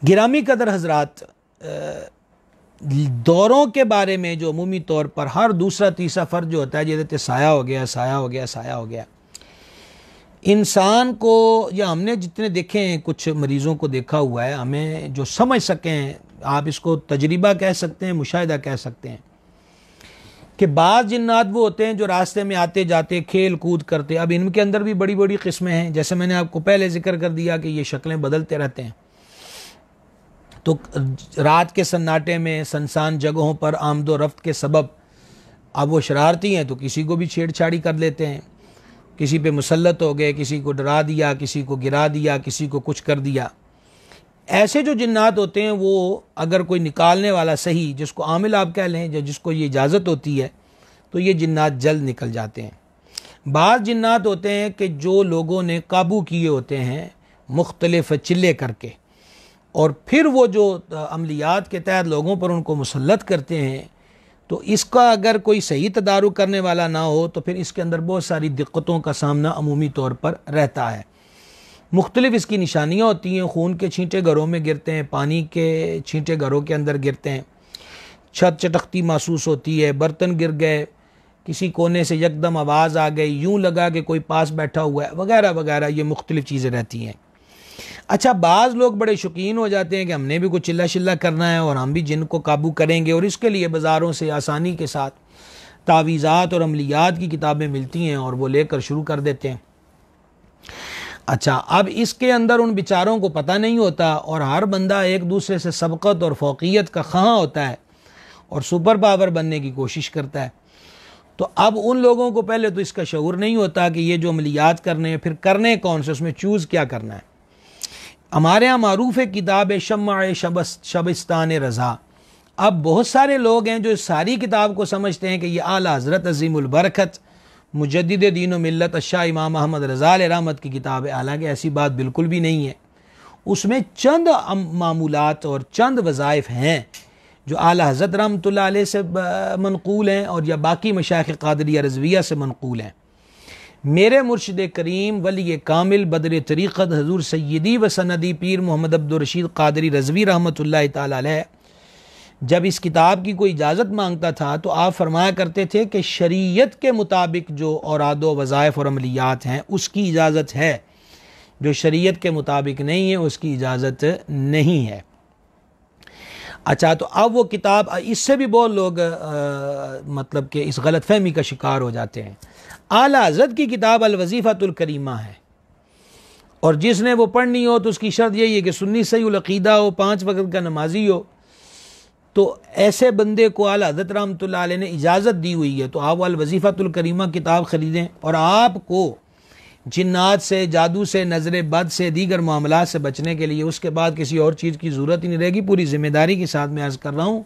गिरामी कदर हजरात, दौरों के बारे में जो अमूमी तौर पर हर दूसरा तीसरा फ़र्द जो होता है, जैसे साया हो गया, साया हो गया, साया हो गया, इंसान को, या हमने जितने देखे हैं, कुछ मरीज़ों को देखा हुआ है, हमें जो समझ सकें, आप इसको तजरिबा कह सकते हैं, मुशाहिदा कह सकते हैं, कि बाज़ जिन्नात वो होते हैं जो रास्ते में आते जाते खेल कूद करते। अब इनके अंदर भी बड़ी बड़ी किस्में हैं, जैसे मैंने आपको पहले जिक्र कर दिया कि ये शक्लें बदलते रहते हैं। तो रात के सन्नाटे में सुनसान जगहों पर आमदो रफ्त के सबब अब वो शरारती हैं तो किसी को भी छेड़छाड़ी कर लेते हैं, किसी पे मुसल्लत हो गए, किसी को डरा दिया, किसी को गिरा दिया, किसी को कुछ कर दिया। ऐसे जो जिन्नात होते हैं वो अगर कोई निकालने वाला सही, जिसको आमिल आप कह लें, जिसको ये इजाज़त होती है, तो ये जिन्नात जल्द निकल जाते हैं। बाज़ जिन्नात होते हैं कि जो लोगों ने काबू किए होते हैं मुख्तलिफ चिल्ले करके, और फिर वो जो अमलियात के तहत लोगों पर उनको मुसल्लत करते हैं, तो इसका अगर कोई सही तदारुक करने वाला ना हो तो फिर इसके अंदर बहुत सारी दिक्कतों का सामना अमूमी तौर पर रहता है। मुख्तलिफ इसकी निशानियाँ होती हैं, खून के छींटे घरों में गिरते हैं, पानी के छींटे घरों के अंदर गिरते हैं, छत चटकती महसूस होती है, बर्तन गिर गए, किसी कोने से यकदम आवाज़ आ गई, यूँ लगा कि कोई पास बैठा हुआ है, वगैरह वगैरह, ये मुख्तलिफ चीज़ें रहती हैं। अच्छा, बाज़ लोग बड़े शौकीन हो जाते हैं कि हमने भी कुछ चिल्ला शिल्ला करना है और हम भी जिन को काबू करेंगे, और इसके लिए बाज़ारों से आसानी के साथ तावीज़ात और अमलियात की किताबें मिलती हैं और वो लेकर शुरू कर देते हैं। अच्छा, अब इसके अंदर उन बेचारों को पता नहीं होता और हर बंदा एक दूसरे से सबकत और फौकियत का ख़्वाह होता है और सुपर पावर बनने की कोशिश करता है। तो अब उन लोगों को पहले तो इसका शऊर नहीं होता कि ये जो अमलियात करने हैं, फिर करने कौन से, उसमें चूज़ क्या करना है। हमारे यहाँ मारूफ किताब शम्मा शबिस्तान रज़ा। अब बहुत सारे लोग हैं जो इस सारी किताब को समझते हैं कि ये आला हज़रत अज़ीमुल बरकत मुजद्दिद दीन व मिल्लत शाह इमाम अहमद रज़ा रहमत की किताब है। हालांकि ऐसी बात बिल्कुल भी नहीं है। उसमें चंद मामूलात और चंद वज़ाइफ हैं जो आला हज़रत रहमतुल्लाह अलैह से मनक़ूल हैं और या बाकी मशाइख़ क़ादरिया रज़विया से मनक़ूल हैं। मेरे मुर्शिद करीम वली कामिल बदर तरीक़त हज़ूर सय्यदी व सनदी पीर मोहम्मद अब्दुर रशीद क़ादरी रज़वी रहमतुल्लाह ताला अलैह जब इस किताब की कोई इजाज़त मांगता था तो आप फरमाया करते थे कि शरीयत के मुताबिक जो औरादो वज़ाइफ और अमलियात हैं उसकी इजाज़त है, जो शरीयत के मुताबिक नहीं है उसकी इजाज़त नहीं है। अच्छा, तो अब वो किताब, इससे भी बहुत लोग मतलब कि इस गलत फहमी का शिकार हो जाते हैं। आला हज़रत की किताब अल वज़ीफ़तुल करीमा है और जिसने वो पढ़नी हो तो उसकी शर्त यही है कि सुन्नी सही उल अक़ीदा हो, 5 वक्त का नमाजी हो। तो ऐसे बंदे को आला हज़रत रहमतुल्लाह अलैह ने इजाज़त दी हुई है, तो आप अल वज़ीफ़तुल करीमा किताब ख़रीदें और आपको जिन्नात से, जादू से, नज़र बद से, दीगर मामलात से बचने के लिए उसके बाद किसी और चीज़ की ज़रूरत ही नहीं रहेगी। पूरी ज़िम्मेदारी के साथ मैं अर्ज़ कर रहा हूँ।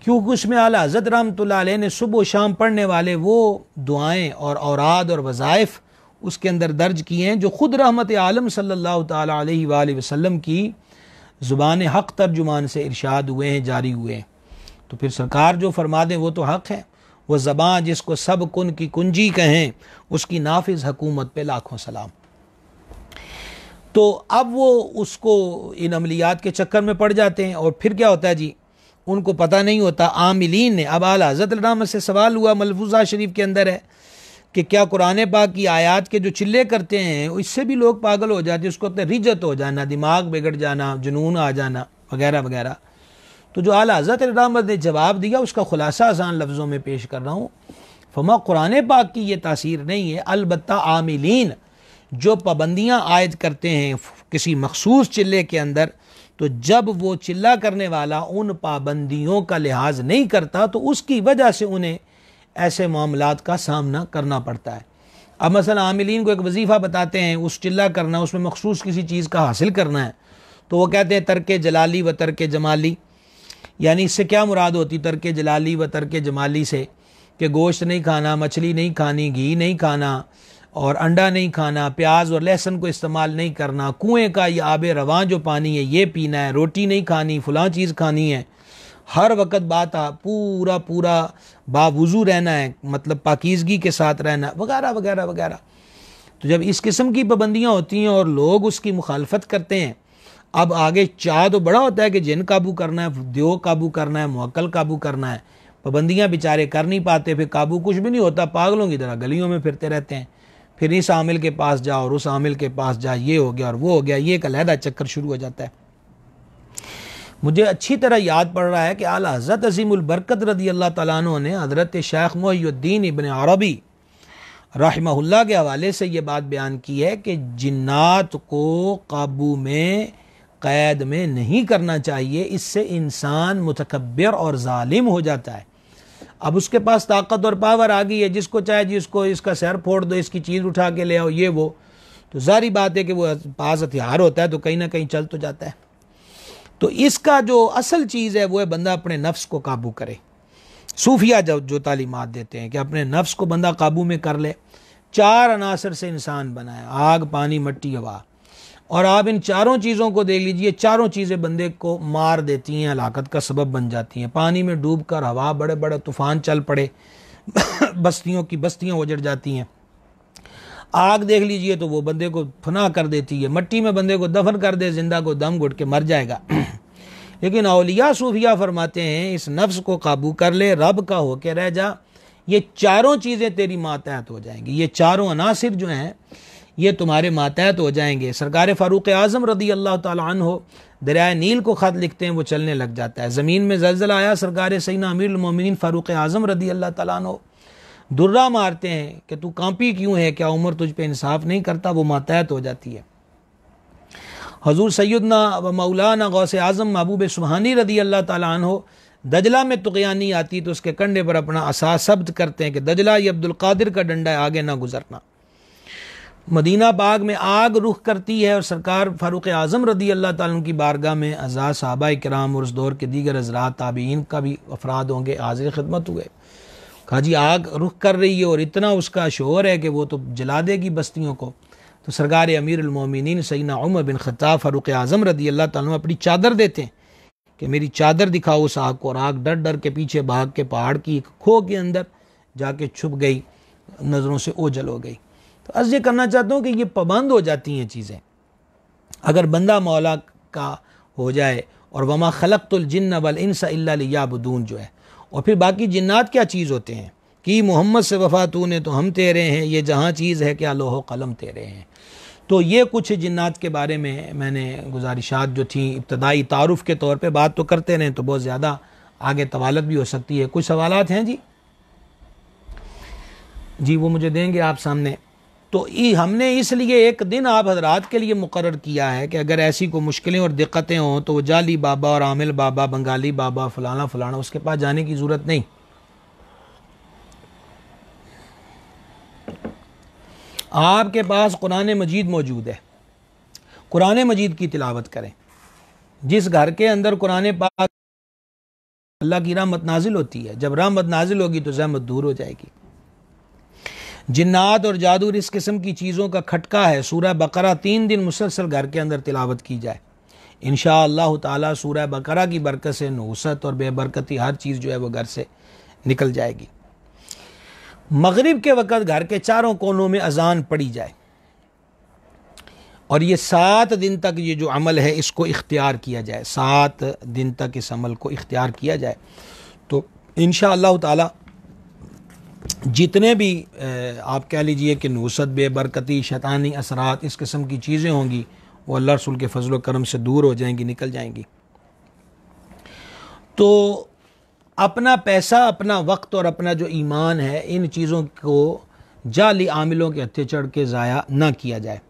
क्योंकि उसमें आला हज़रत रहमतुल्लाह अलैह ने सुबह शाम पढ़ने वाले वो दुआएं और औराद और वज़ाइफ उसके अंदर दर्ज किए हैं जो ख़ुद रहमत आलम सल्लल्लाहु ताला अलैहि वसल्लम की ज़ुबान हक़ तर्जुमान से इरशाद हुए हैं, जारी हुए हैं। तो फिर सरकार जो फरमा दें वो तो हक़ है। वो ज़बान जिसको सब कुन की कुंजी कहें, उसकी नाफिज हुकूमत पे लाखों सलाम। तो अब वो उसको इन अमलियात के चक्कर में पड़ जाते हैं और फिर क्या होता है जी, उनको पता नहीं होता। आमिलीन ने, अब आला हज़रत रहमत से सवाल हुआ, मलफूज़ा शरीफ के अंदर है कि क्या कुरान पाक की आयात के जो चिल्ले करते हैं इससे भी लोग पागल हो जाते हैं, उसको कहते हैं रिजत हो जाना, दिमाग बिगड़ जाना, जुनून आ जाना वगैरह वगैरह। तो जो आला हज़रत रहमत ने जवाब दिया उसका खुलासा आसान लफ्ज़ों में पेश कर रहा हूँ। फमा कुरान पाक की ये तासीर नहीं है, अलबत्ता आमिलीन जो पाबंदियाँ आयद करते हैं किसी मखसूस चिल्ले के अंदर, तो जब वो चिल्ला करने वाला उन पाबंदियों का लिहाज नहीं करता तो उसकी वजह से उन्हें ऐसे मामलात का सामना करना पड़ता है। अब मसलन आमिलीन को एक वजीफ़ा बताते हैं, उस चिल्ला करना, उसमें मखसूस किसी चीज़ का हासिल करना है, तो वो कहते हैं तर्क जलाली व तर्क जमाली। यानी इससे क्या मुराद होती तर्क जलाली व तर्क जमाली से, कि गोश्त नहीं खाना, मछली नहीं खानी, घी नहीं खाना और अंडा नहीं खाना, प्याज और लहसुन को इस्तेमाल नहीं करना, कुएं का या आब रवां जो पानी है ये पीना है, रोटी नहीं खानी, फ़लाँ चीज़ खानी है, हर वक्त बात पूरा पूरा बावुज़ू रहना है, मतलब पाकीज़गी के साथ रहना वगैरह वगैरह वगैरह। तो जब इस किस्म की पाबंदियाँ होती हैं और लोग उसकी मुखालफत करते हैं, अब आगे चाह तो बड़ा होता है कि जिन काबू करना है, देव काबू करना है, मुअक्कल काबू करना है, पाबंदियाँ बेचारे कर नहीं पाते, फिर काबू कुछ भी नहीं होता, पागलों की तरह गलियों में फिरते रहते हैं। फिर इस आमिल के पास जाओ और उस आमिल के पास जा, ये हो गया और वो हो गया, ये एक अलहदा चक्कर शुरू हो जाता है। मुझे अच्छी तरह याद पड़ रहा है कि आला हज़रत अज़ीमुल बरकत रज़ी अल्लाह तआला अन्हु ने हज़रत शेख मुहियुद्दीन इब्न अरबी रहमहुल्लाह के हवाले से ये बात बयान की है कि जिन्नात को काबू में, क़ैद में नहीं करना चाहिए, इससे इंसान मुतकब्बिर और ज़ालिम हो जाता है। अब उसके पास ताकत और पावर आ गई है, जिसको चाहे जिसको इसका सर फोड़ दो, इसकी चीज़ उठा के ले आओ, ये वो, तो जारी बात है कि वो पास हथियार होता है तो कहीं ना कहीं चल तो जाता है। तो इसका जो असल चीज़ है वो है बंदा अपने नफ्स को काबू करे। सूफिया जो तालीमात देते हैं कि अपने नफ्स को बंदा काबू में कर ले। 4 अनासर से इंसान बना है, आग, पानी, मिट्टी, हवा, और आप इन चारों चीज़ों को देख लीजिए, चारों चीज़ें बंदे को मार देती हैं, हलाकत का सबब बन जाती हैं। पानी में डूब कर हवा, बड़े बड़े तूफ़ान चल पड़े बस्तियों की बस्तियाँ उजड़ जाती हैं। आग देख लीजिए तो वो बंदे को फना कर देती है, मिट्टी में बंदे को दफन कर दे, जिंदा को दम घुट के मर जाएगा। लेकिन औलिया सूफिया फरमाते हैं इस नफ्स को काबू कर ले, रब का होके रह जा, ये चारों चीज़ें तेरी मातहत हो जाएंगी, ये चारों अनासिर जो हैं ये तुम्हारे मातहत हो जाएंगे। सरकार फ़ारूक आज़म रदी अल्लाह ताला अन्हो दरियाए नील को ख़त लिखते हैं, वो चलने लग जाता है। ज़मीन में ज़लज़ला आया, सरकार सैयदना अमीरुल मोमिनीन फ़ारूक आज़म रदी अल्लाह ताला अन्हो दुर्रा मारते हैं कि तू कांपी क्यों है, क्या उमर तुझ पे इंसाफ नहीं करता, वो मातहत हो जाती है। हजूर सैयदना व मौलाना गौसे आज़म महबूब सुबहानी रदी अल्लाह ताला अन्हो दजला में तुग़यानी आती तो उसके कंधे पर अपना असा सब्त करते हैं कि दजला ये अब्दुल कादिर का डंडा है, आगे ना गुजरना। मदीना बाग में आग रुख करती है और सरकार फ़ारूक आज़म रदी अल्लाह ताला अन्हु की बारगाह में अज़ा सहाबा किराम और उस दौर के दीगर हज़रात ताबीन का भी अफराद होंगे, हाज़िर खिदमत हुए। कहा जी आग रुख कर रही है और इतना उसका शोर है कि वो तो जला देगी बस्तियों को। तो सरकार अमीरुल मोमिनीन सैयदना उमर बिन ख़त्ताब फ़ारूक आज़म रदी अल्लाह ताला अन्हु अपनी चादर देते हैं कि मेरी चादर दिखाओ उस आग को, और आग डर डर के पीछे भाग के पहाड़ की एक खो के अंदर जाके छुप गई, नज़रों से ओझल हो गई। तो अर्ज़ ये करना चाहता हूँ कि ये पाबंद हो जाती हैं चीज़ें अगर बंदा मौला का हो जाए। और वमा खलक़तुल जिन्न वल इंसा इल्ला लियअबुदून जो है, और फिर बाकी जिन्नात क्या चीज़ होते हैं कि मोहम्मद से वफ़ा तूने तो हम तेरे हैं, ये जहाँ चीज़ है क्या लोहो कलम तेरे हैं। तो ये कुछ जिन्नात के बारे में मैंने गुजारिशात जो थी इब्तदाई तारुफ़ के तौर पे, बात तो करते रहें तो बहुत ज़्यादा आगे तवालत भी हो सकती है। कुछ सवालात हैं जी वो मुझे देंगे आप सामने। तो हमने इसलिए एक दिन आप हजरात के लिए मुकर्रर किया है कि अगर ऐसी कोई मुश्किलें और दिक्कतें हों तो वो जाली बाबा और आमिल बाबा, बंगाली बाबा, फलाना फलाना, उसके पास जाने की ज़रूरत नहीं। आपके पास कुरान मजीद मौजूद है, कुरान मजीद की तिलावत करें। जिस घर के अंदर कुरान पाक अल्लाह की रहमत नाजिल होती है। जब रहमत नाजिल होगी तो ज़हमत दूर हो जाएगी। जिन्नात और जादू इस किस्म की चीज़ों का खटका है। सूरह बकरा 3 दिन मुसलसल घर के अंदर तिलावत की जाए, इंशाअल्लाह ताला सूरह बकरा की बरकत से नुसरत और बेबरकती हर चीज़ जो है वो घर से निकल जाएगी। मगरिब के वक़्त घर के चारों कोनों में अजान पढ़ी जाए और ये 7 दिन तक ये जो अमल है इसको इख्तियार किया जाए, 7 दिन तक इस अमल को इख्तियार किया जाए तो इंशाअल्लाह ताला जितने भी आप कह लीजिए कि नुसरत, बेबरकती, शैतानी असरात, इस किस्म की चीज़ें होंगी वो अल्लाह रसूल के फजल व करम से दूर हो जाएंगी, निकल जाएंगी। तो अपना पैसा, अपना वक्त और अपना जो ईमान है, इन चीज़ों को जाली आमिलों के हत्थे चढ़ के ज़ाया ना किया जाए।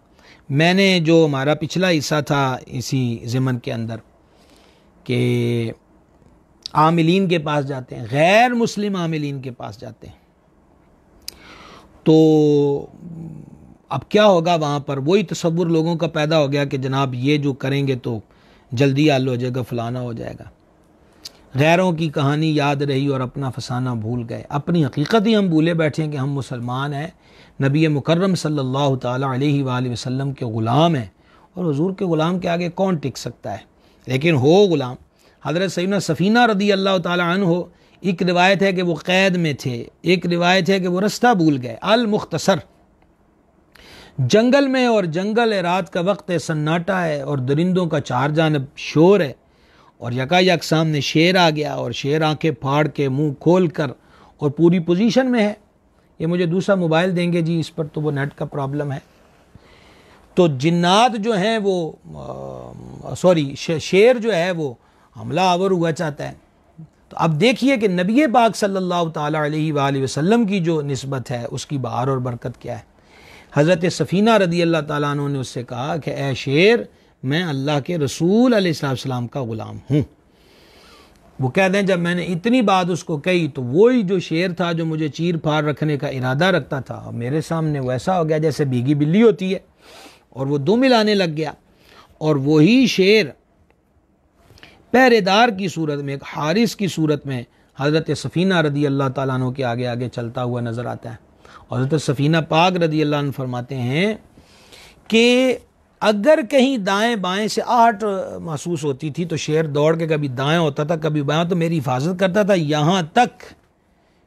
मैंने जो हमारा पिछला हिस्सा था इसी ज़मन के अंदर कि आमिलीन के पास जाते हैं, गैर मुस्लिम आमिलीन के पास जाते हैं, तो अब क्या होगा वहाँ पर वही तसव्वुर लोगों का पैदा हो गया कि जनाब ये जो करेंगे तो जल्दी हल हो जाएगा, फलाना हो जाएगा। गैरों की कहानी याद रही और अपना फसाना भूल गए। अपनी हकीकत ही हम भूले बैठे हैं कि हम मुसलमान हैं, नबी मुकर्रम सल्लल्लाहु ताला अलैहि वसल्लम के ग़ुलाम हैं और हुजूर के ग़ुलाम के आगे कौन टिक सकता है। लेकिन हो ग़ुलाम। हज़रत सैयदना सफ़ीना रदी अल्लाह ताला अन्हु, एक रिवायत है कि वो क़ैद में थे, एक रिवायत है कि वो रास्ता भूल गए। अल मुख्तसर, जंगल में और जंगल है, रात का वक्त है, सन्नाटा है और दरिंदों का चार जानब शोर है और यकायक सामने शेर आ गया और शेर आंखें फाड़ के मुंह खोल कर और पूरी पोजीशन में है। ये मुझे दूसरा मोबाइल देंगे जी, इस पर तो वो नेट का प्रॉब्लम है। तो जिन्नात जो हैं वो शेर जो है वो हमला आवर हुआ चाहता है। तो अब देखिए कि नबी पाक सल्लल्लाहु ताला अलैहि वसल्लम की जो निस्बत है उसकी बहार और बरकत क्या है। हज़रत सफ़ीना रदी अल्लाह ताला अन्हा ने उससे कहा कि ए शेर, मैं अल्लाह के रसूल अलैहिस्सलाम का ग़ुलाम हूँ। वो कहते हैं जब मैंने इतनी बात उसको कही तो वही जो शेर था जो मुझे चीर फाड़ रखने का इरादा रखता था, मेरे सामने वैसा हो गया जैसे भीगी बिल्ली होती है और वो दो मिलाने लग गया। और वही शेर पहरेदार की सूरत में, एक हारिस की सूरत में हज़रत सफ़ीना रदी अल्लाह ताला अन्हा के आगे आगे चलता हुआ नज़र आता है। और हज़रत सफ़ीना पाक रदी अल्लाह अन्हा फरमाते हैं कि अगर कहीं दाएं बाएं से आहट महसूस होती थी तो शेर दौड़ के कभी दाएं होता था कभी बाएं, तो मेरी हिफाजत करता था, यहाँ तक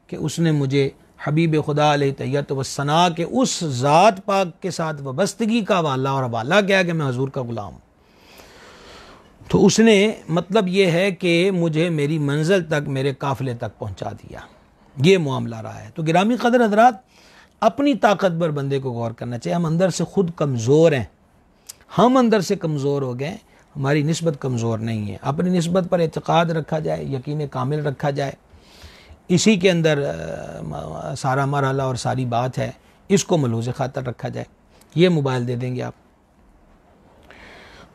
कि उसने मुझे हबीब खुदा अलैहि तहियत व सना के उस ज़ात पाक के साथ वबस्तगी का वाला और हवाला किया कि मैं हजूर का ग़ुलाम। तो उसने मतलब ये है कि मुझे मेरी मंजिल तक, मेरे काफ़िले तक पहुँचा दिया। ये मामला रहा है। तो गिरामी क़दर हज़रात, अपनी ताकत पर बंदे को गौर करना चाहिए। हम अंदर से खुद कमज़ोर हैं, हम अंदर से कमज़ोर हो गए, हमारी निस्बत कमज़ोर नहीं है। अपनी निस्बत पर एतक़ाद रखा जाए, यकीन कामिल रखा जाए, इसी के अंदर सारा मरहला और सारी बात है, इसको मलूज़ ख़ातर रखा जाए। ये मोबाइल दे देंगे आप।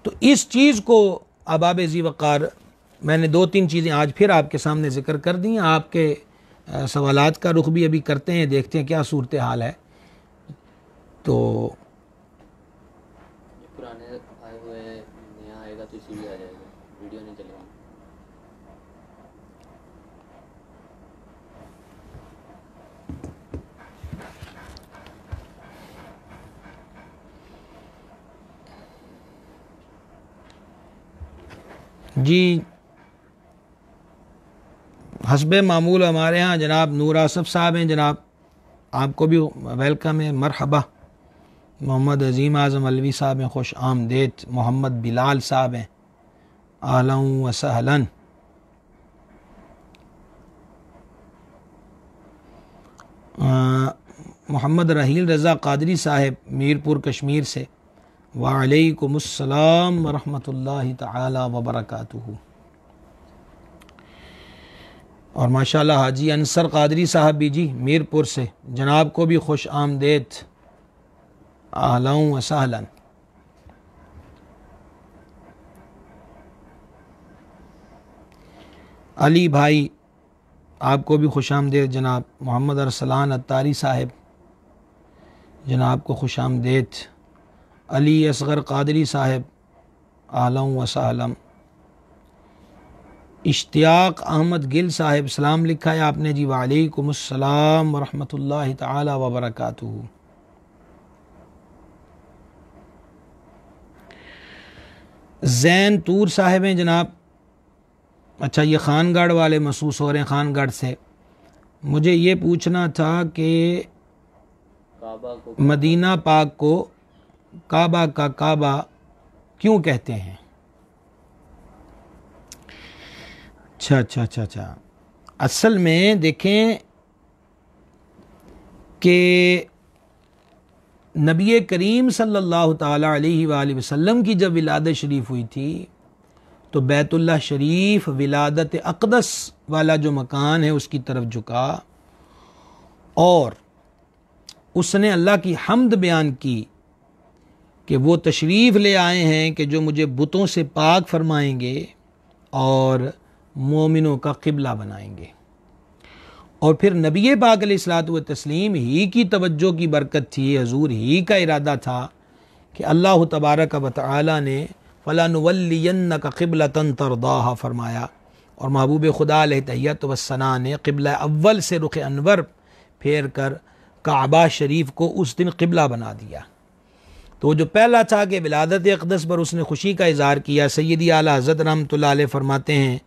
तो इस चीज़ को अबाब ज़ी वक़ार मैंने 2-3 चीज़ें आज फिर आपके सामने ज़िक्र कर दी हैं। आपके सवालात का रुख भी अभी करते हैं, देखते हैं क्या सूरत हाल है। तो पुराने आए हुए नया आएगा तो इसी भी आ जाएगा, वीडियो नहीं चलेगी। जी, हस्बे मामूल हमारे यहाँ जनाब नूर आसफ़ साहब हैं। जनाब आपको भी वेलकम है, मरहबा। मोहम्मद अज़ीम आज़म अलवी साहब हैं, खुश आमदेद। मोहम्मद बिलाल साहब हैं, आहलन व सहलन। मोहम्मद रहील रज़ा क़ादरी साहब मीरपुर कश्मीर से, वालेकुमुस्सलाम व रहमतुल्लाहि तआला व बरकातुहू। और माशाल्लाह हाजी अंसर क़ादरी साहब भी जी मीरपुर से, जनाब को भी खुश आमदेद, आहलन व सहलन। अली भाई आपको भी खुश आमदेद जनाब। मोहम्मद अरसलान अत्तारी साहब जनाब को खुश आमदेद। अली असगर क़ादरी साहब, आहलन व सहलन। इश्तियाक अहमद गिल साहिब सलाम लिखा है आपने जी। वालेकुम अस्सलाम व रहमतुल्लाहि ताला व बरकातुहू। जैन तूर साहिब हैं जनाब। अच्छा, ये खानगढ़ वाले महसूस हो रहे हैं, खानगढ़ से। मुझे ये पूछना था कि मदीना पाक को काबा का काबा क्यों कहते हैं? अच्छा। असल में देखें कि नबी करीम सल्लल्लाहु ताला अलैहि वसल्लम की जब विलादत शरीफ हुई थी तो बैतुल्लाह शरीफ विलादत अक़दस वाला जो मकान है उसकी तरफ झुका और उसने अल्लाह की हम्द बयान की कि वो तशरीफ़ ले आए हैं कि जो मुझे बुतों से पाक फरमाएंगे और मोमिनों का क़िबला बनाएंगे। और फिर नबी पाक अलैहिस्सलातु व तस्लीम ही की तवज्जो की बरकत थी, हजूर ही का इरादा था कि अल्लाह तबारक व तआला ने फ़लानुवल्लियन्नका क़िबलतन तरदाहा फरमाया और महबूब खुदा अलैहित्तहिय्यत वस्सना ने क़िबला अव्वल से रुख़ अनवर फेर कर काबा शरीफ को उस दिन क़िबला बना दिया। तो जो पहला था कि विलादत अक़दस पर उसने खुशी का इज़हार किया। सैयदी आला हज़रत रहमतुल्लाह अलैह फरमाते हैं,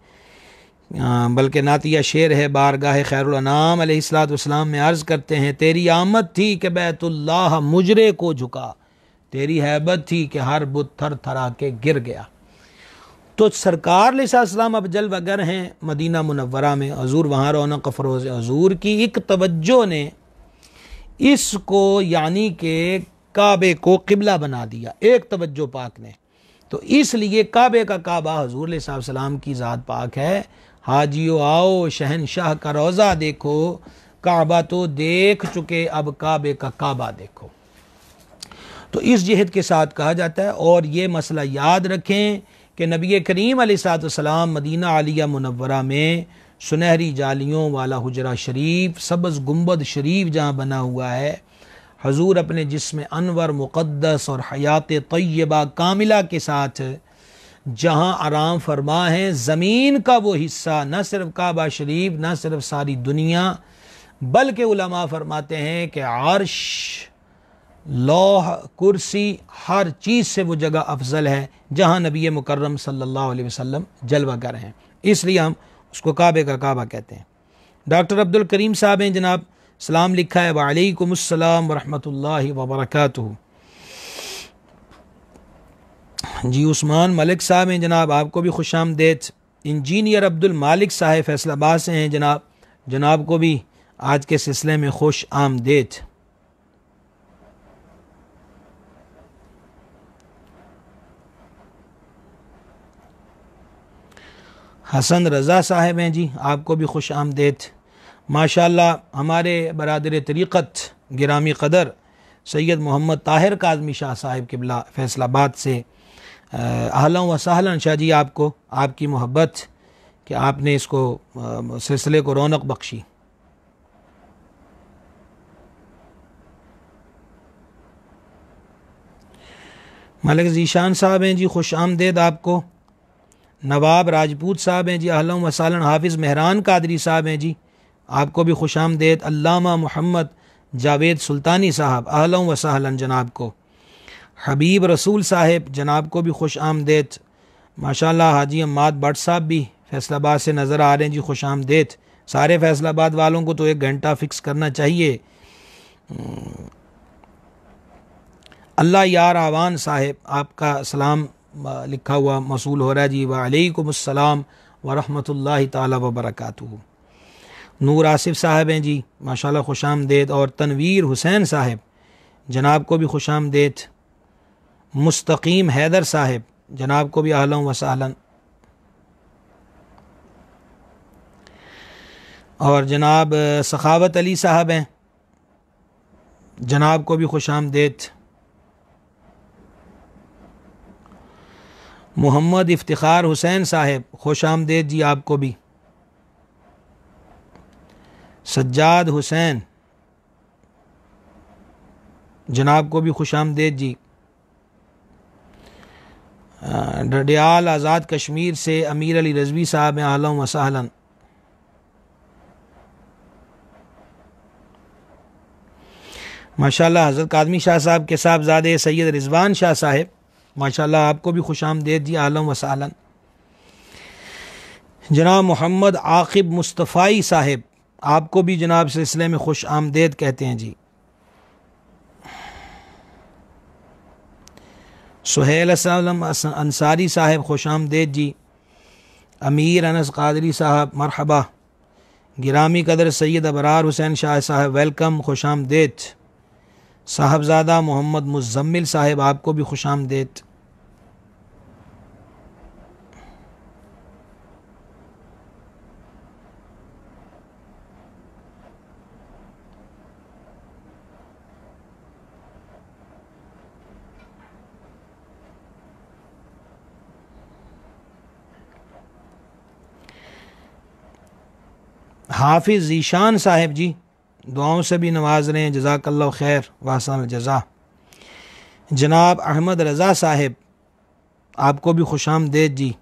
बल्कि नातिया शेर है, बारगाह खैरुल अनाम अलैहिस्सलातु वस्सलाम में अर्ज़ करते हैं, तेरी आमद थी कि बैतुल्लाह मुजरे को झुका, तेरी हैबत थी कि हर बुत थर थरा के गिर गया। तो सरकार अलैहिस्सलाम अब जलवागर हैं मदीना मुनव्वरा में, हजूर वहाँ रौनक फ़रोज़ हजूर की एक तवज्जो ने इसको यानी कि काबे को क़िबला बना दिया, एक तवज्जो पाक ने। तो इसलिए काबे का काबा हजूर अलैहिस्सलाम की ज़ात पाक है। हाजियो आओ शहनशाह का रोज़ा देखो, काबा तो देख चुके अब काबे का काबा देखो। तो इस जहद के साथ कहा जाता है। और ये मसला याद रखें कि नबी करीम अलैहिस्सलाम मदीना आलिया मुनव्वरा में सुनहरी जालियों वाला हुजरा शरीफ, सब्ज़ गुंबद शरीफ जहाँ बना हुआ है, हजूर अपने जिस्म अनवर मुक़द्दस और हयात तय्यबा कामिला के साथ जहाँ आराम फरमा है, ज़मीन का वो हिस्सा, न सिर्फ काबा शरीफ, न सिर्फ सारी दुनिया, बल्कि उलमा फरमाते हैं कि अर्श, लौह, कुर्सी, हर चीज़ से वो जगह अफजल है जहाँ नबी मुकर्रम सल्लल्लाहु अलैहि वसल्लम जलवागर हैं। इसलिए हम उसको काबे का काबा कहते हैं। डॉक्टर अब्दुल करीम साहब हैं जनाब, सलाम लिखा है। वालेकुम अस्सलाम व रहमतुल्लाहि व बरकातुहू। जी उस्मान मलिक साहब हैं जनाब, आपको भी खुश आमदेद। इंजीनियर अब्दुल मालिक साहब फैसलाबाद से हैं जनाब, जनाब को भी आज के सिलसिले में खुश आमदेद। हसन रज़ा साहब हैं जी, आपको भी खुश आमदेद। माशाअल्लाह हमारे बरादर तरीक़त गिरामी क़दर सैयद मोहम्मद ताहिर काज़मी शाह साहिब क़िबला फैसलाबाद से अहलन व सहलन शाह जी, आपको आपकी मोहब्बत कि आपने इसको सिलसिले को रौनक बख्शी। मलिक ज़ीशान साहब हैं जी, खुश आमदेद आपको। नवाब राजपूत साहब हैं जी, अहलन व सहलन। हाफिज़ मेहरान कादरी साहब हैं जी, आपको भी खुश आमदेद। अल्लामा मोहम्मद जावेद सुल्तानी साहब, अहलन व सहलन जनाब को। हबीब रसूल साहिब जनाब को भी खुश आमदेद। माशाअल्लाह हाजी अम्माद भट्ट साहब भी फैसलाबाद से नज़र आ रहे हैं जी, खुश आमदेद। सारे फैसलाबाद वालों को तो 1 घंटा फ़िक्स करना चाहिए। अल्लाह यार आवान साहिब, आपका सलाम लिखा हुआ मौसूल हो रहा है जी। वालेकुम अस्सलाम व रहमतुल्लाहि ताला व बरकातुहू। नूर आसिफ साहब हैं जी, माशाअल्लाह खुश आमदेद। और तनवीर हुसैन साहिब जनाब को भी खुश आमदेद। मुस्तकीम हैदर साहिब जनाब को भी अहलन व सहलन। और जनाब सखावत अली साहब हैं, जनाब को भी खुश आमदेद। मोहम्मद इफ्तिखार हुसैन साहिब, खुश आमदेद जी आपको भी। सज्जाद हुसैन जनाब को भी खुश आमदेद जी। डडियाल आज़ाद कश्मीर से अमीर अली रज़वी साहब हैं, अहलन व सहलन। माशाल्लाह हज़रत कादमी शाह साहब के साहबजादे सैयद रिजवान शाह साहब, माशाल्लाह आपको भी खुश आमदीद जी, अहलन व सहलन। जनाब मोहम्मद आकिब मुस्तफ़ाई साहब, आपको भी जनाब सिलसिले में खुश आमदीद कहते हैं जी। सुहेल असलम अंसारी साहब, खुश आमदीद जी। अमीर अनस कादरी साहब, मरहबा। गिरामी कदर सैयद अबरार हुसैन शाह साहब, वेलकम, खुश आमदीद। साहबजादा मोहम्मद मुज़म्मिल साहब, आपको भी खुश आमदीद। हाफिज़ ज़ीशान साहब जी, दुआओं से भी नवाज रहे हैं, जज़ाकल्लाहु खैर वाहसन जज़ा। जनाब अहमद रज़ा साहब, आपको भी खुश आमदीद जी।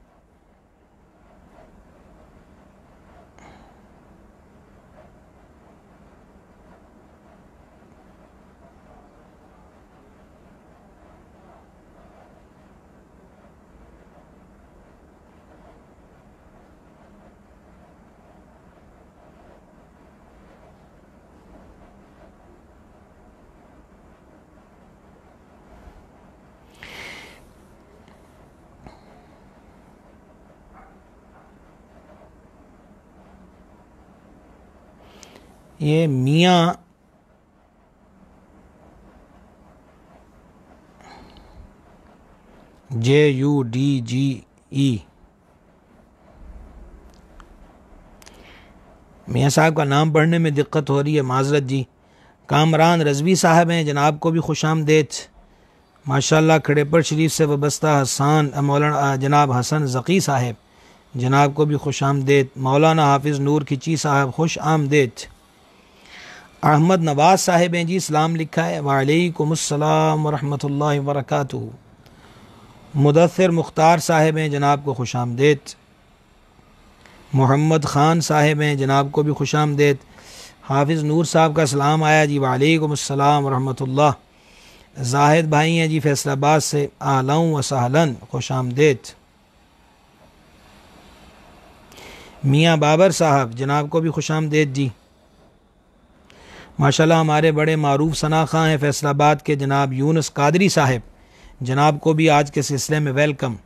ये मियाँ JUDGE मियाँ साहब का नाम पढ़ने में दिक्कत हो रही है, माजरत जी। कामरान रज़वी साहब हैं, जनाब को भी खुश आमदीद। माशाल्लाह खड़ेपर शरीफ से वाबस्ता हसन मौलाना जनाब हसन ज़की साहब, जनाब को भी खुश आमदीद। मौलाना हाफिज़ नूर खिची साहब, खुश आमदीद। अहमद नवाज साहब हैं जी, सलाम लिखा है, वालेकुमुस्सलाम वरहमतुल्लाहि वबरकातुहू। मुदस्सिर मुख्तार साहब हैं, जनाब को खुश आमदीद। मोहम्मद ख़ान साहब हैं, जनाब को भी खुश आमदीद। हाफिज़ नूर साहब का सलाम आया जी, वालेकुमुस्सलाम वरहमतुल्लाह। जाहिद भाई हैं जी फैसलाबाद से, अहलन व सहलन, खुश आमदीद। मियाँ बाबर साहब, जनाब को भी खुश आमदीद जी। माशाल्लाह हमारे बड़े मारूफ सनाखा हैं फैसलाबाद के जनाब यूनुस कादरी साहब, जनाब को भी आज के सिलसिले में वेलकम।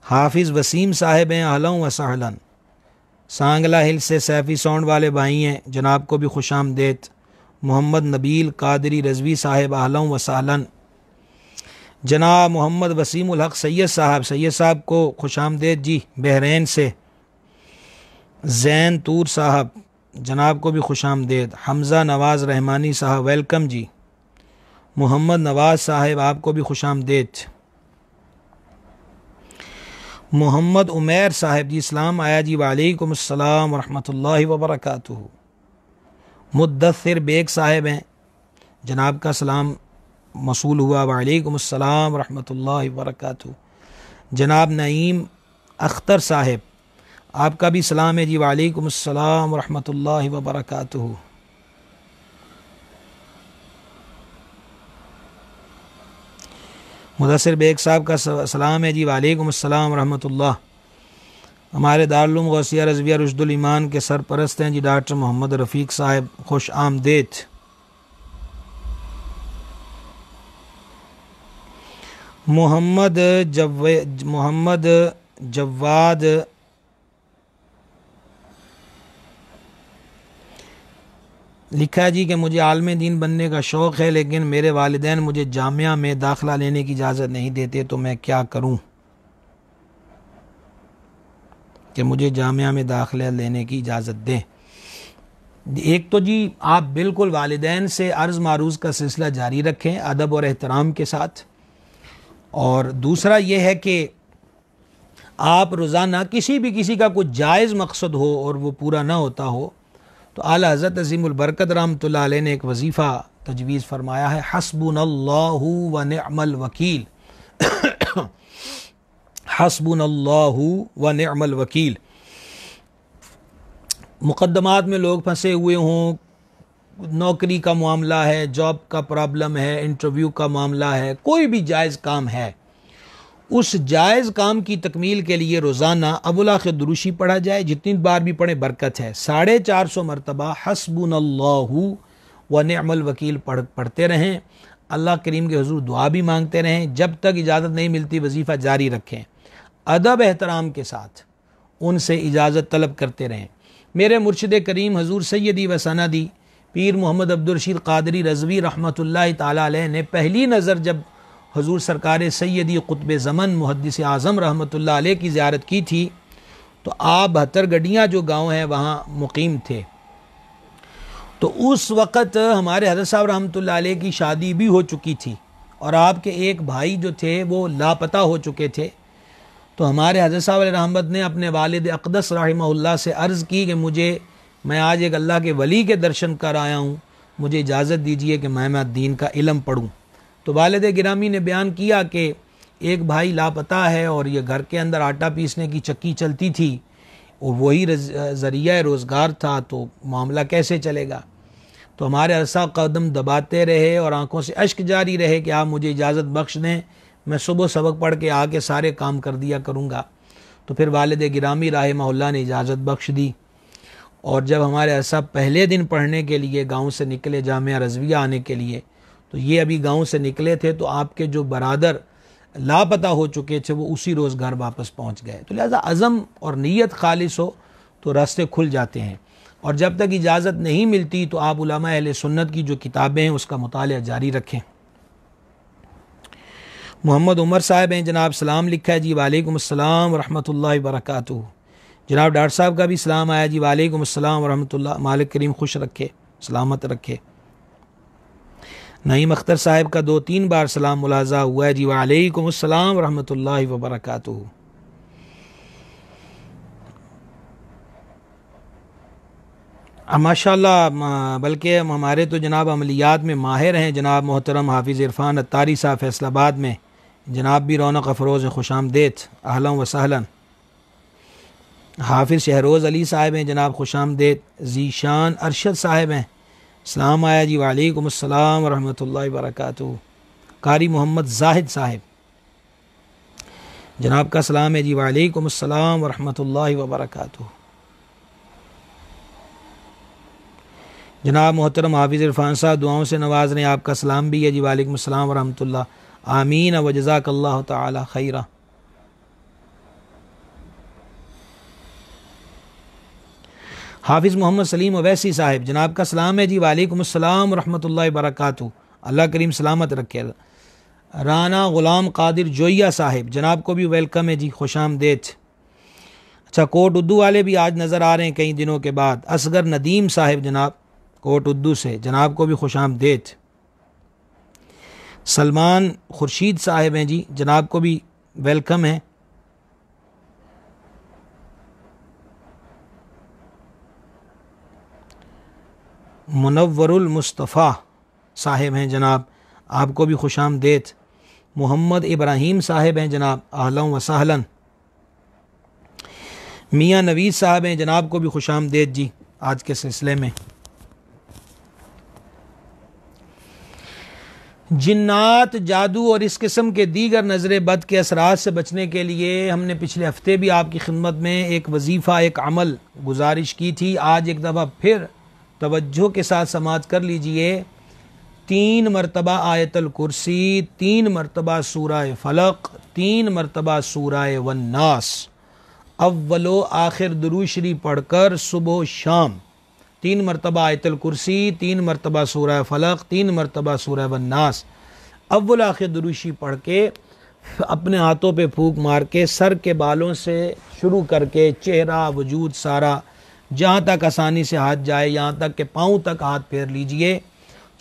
हाफिज़ वसीम साहब हैं, अहलन व सहलन। सांगला हिल से सैफ़ी साउंड वाले भाई हैं, जनाब को भी खुश आमदीद। मोहम्मद नबील कादरी रज़वी साहब, अहलन व सहलन। जनाब मोहम्मद वसीमुल हक़ सैयद साहब को खुश आमदीद जी, बहरीन से। ज़ैन तूर साहब, जनाब को भी खुश आमदीद। हमज़ा नवाज़ रहमानी साहब, वेलकम जी। मोहम्मद नवाज़ साहब, आपको भी खुश आमदीद। मोहम्मद उमैर साहब जी, इस्लाम आया जी, वालेकुमुस्सलाम वरहमतुल्लाहि वबरकातुहू। मुद्दस्सिर बेग साहब हैं, जनाब का सलाम मसूल हुआ, वालेकुमुस्सलाम वरहमतुल्लाहि वबरकातुहू। जनाब नईम अख्तर साहब, आपका भी सलाम है जी, वालेकुमुस्सलाम वरहमतुल्लाहि वबरकातुहू। मुदस्सिर बेग साहब का सलाम है जी, वालेकुमुस्सलाम वरहमतुल्लाह। हमारे दारुल उलूम गौसिया रज़विया रुश्दुल ईमान के सरपरस्त हैं जी डॉक्टर मोहम्मद रफ़ीक साहब, खुश आमदीद। मोहम्मद जवाद लिखा है जी कि मुझे आलिम दीन बनने का शौक़ है, लेकिन मेरे वालिदैन मुझे जामिया में दाखिला लेने की इजाज़त नहीं देते, तो मैं क्या करूं कि मुझे जामिया में दाखिला लेने की इजाज़त दें। एक तो जी आप बिल्कुल वालिदैन से अर्ज़ मारूज़ का सिलसिला जारी रखें अदब और एहतराम के साथ, और दूसरा ये है कि आप रोज़ाना किसी का कुछ जायज़ मकसद हो और वो पूरा ना होता हो, तो आला हज़रत अज़ीमुल बरकत रहमतुल्लाह अलैह ने एक वजीफ़ा तजवीज़ फरमाया है, हस्बुनल्लाहु व निअमल वकील। हस्बुनल्लाहु व निअमल वकील। मुकद्दमात में लोग फंसे हुए हों, नौकरी का मामला है, जॉब का प्रॉब्लम है, इंटरव्यू का मामला है, कोई भी जायज़ काम है, उस जायज़ काम की तकमील के लिए रोज़ाना अबुल आखिर दुरूशी पढ़ा जाए। जितनी बार भी पढ़े बरकत है। 450 मरतबा हस्बुनल्लाहु व निअमल वकील पढ़ते रहें। अल्लाह करीम के हुजूर दुआ भी मांगते रहें। जब तक इजाज़त नहीं मिलती वजीफ़ा जारी रखें। अदब एहतराम के साथ उनसे इजाज़त तलब करते रहें। मेरे मुर्शिद करीम हुजूर सैयदी व सनदी पीर मोहम्मद अब्दुल रशीद क़ादरी रज़वी रहमतुल्लाहि ताला अलैह ने पहली नज़र जब हुजूर सरकार सैयदी क़ुत्ब ज़मन मुहद्दिस आज़म रहमतुल्लाह अलैह की ज़ियारत की थी तो आप 72 गड्डियाँ जो गांव हैं वहाँ मुकीम थे। तो उस वक़्त हमारे हज़रत साहब रहमतुल्लाह अलैह की शादी भी हो चुकी थी और आपके एक भाई जो थे वो लापता हो चुके थे। तो हमारे हज़रत साहब रहमत ने अपने वालिद अक़दस रहमहुल्लाह से अर्ज़ की कि मैं आज एक अल्लाह के वली के दर्शन कर आया हूँ, मुझे इजाज़त दीजिए कि मैं दीन का इल्म पढ़ूँ। तो वालिद गिरामी ने बयान किया कि एक भाई लापता है और ये घर के अंदर आटा पीसने की चक्की चलती थी और वही ज़रिया रोज़गार था, तो मामला कैसे चलेगा। तो हमारे अरसा कदम दबाते रहे और आंखों से अश्क जारी रहे कि आप मुझे इजाज़त बख्श दें, मैं सुबह सबक पढ़ के आके सारे काम कर दिया करूँगा। तो फिर वालिद गिरामी रहमहुल्लाह ने इजाज़त बख्श दी। और जब हमारे अरसा पहले दिन पढ़ने के लिए गाँव से निकले जामिया रज़विया आने के लिए, तो ये अभी गांव से निकले थे तो आपके जो बरादर लापता हो चुके थे वो उसी रोज़ घर वापस पहुंच गए। तो लिहाजा अज़म और नीयत खालिस हो तो रास्ते खुल जाते हैं। और जब तक इजाज़त नहीं मिलती तो आप उलमा अहले सुन्नत की जो किताबें हैं उसका मुताला जारी रखें। मोहम्मद उमर साहब हैं जनाब, सलाम लिखा है जी, वालेकुम अस्सलाम व रहमतुल्लाहि व बरकातुहू। जनाब डॉक्टर साहब का भी सलाम आया जी, वालेकुम अस्सलाम व रहमतुल्लाह, मालिक करीम खुश रखे सलामत रखे। नईम अख्तर साहब का 2-3 बार सलाम मुलाजा हुआ है जी, वालेकुम अस्सलाम व रहमतुल्लाहि व बरकातुहू। माशाअल्लाह, बल्कि हमारे तो जनाब अमलियात में माहिर हैं जनाब मोहतरम हाफिज़ इरफान अत्तारी साहब फैसलाबाद में, जनाब भी रौनक अफरोज़ खुशामदेद, अहलन व सहलन। हाफिज़ शहरोज़ अली साहब हैं जनाब, खुशामदेद। ज़ीशान अरशद साहब हैं, सलाम आया जी, वालेकुम अस्सलाम व रहमतुल्लाहि व बरकातुहू। कारी मोहम्मद जाहिद साहब जनाब का सलाम है जी, वालेकुम अस्सलाम व रहमतुल्लाहि व बरकातुहू। जनाब मोहतरम हाफिज़ इरफान साहब दुआओं से नवाज रहे, आपका सलाम भी है जी, वालेकुम अस्सलाम व रहमतुल्लाह, आमीन व जज़ाकल्लाहु तआला खैरा। हाफिज़ मोहम्मद सलीम अवैसी साहिब जनाब का सलाम है जी, वालेकुम अस्सलाम व रहमतुल्लाहि व बरकातुहू, अल्लाह करीम सलामत रखे। राना ग़ुलाम कादिर जोइया साहिब जनाब को भी वेलकम है जी, खुशामदेद। अच्छा, कोट उर्दू वाले भी आज नज़र आ रहे हैं कई दिनों के बाद। असगर नदीम साहिब जनाब कोट उर्दू से, जनाब को भी खुशामदेद। सलमान खुर्शीद साहिब हैं जी, जनाब को भी वेलकम है। मुनव्वरुल मुस्तफ़ा साहिब हैं जनाब, आपको भी खुशामदेद। मोहम्मद इब्राहीम साहिब हैं जनाब, अहलन व सहलन। मियाँ नवीद साहब हैं जनाब को भी खुशामदेद जी आज के सिलसिले में। जिन्नात, जादू और इस किस्म के दीगर नज़र बद के असरात से बचने के लिए हमने पिछले हफ्ते भी आपकी खिदमत में एक वजीफ़ा, एक अमल गुजारिश की थी। आज एक दफ़ा फिर तवज्जो के साथ समाअत कर लीजिए। 3 मरतबा आयतल कुर्सी, 3 मरतबा सूरह फलक, 3 मरतबा सूरह वन्नास, अव्वलो आखिर दुरूद शरीफ पढ़कर सुबह शाम 3 मरतबा आयतल कुर्सी, 3 मरतबा सूरह फलक, 3 मरतबा सूरह वन्नास, अव्वल आखिर दुरूद शरीफ पढ़ के अपने हाथों पे फूंक मार के सर के बालों से शुरू करके चेहरा वजूद सारा जहाँ तक आसानी से हाथ जाए, यहाँ तक के पाँव तक हाथ फेर लीजिए।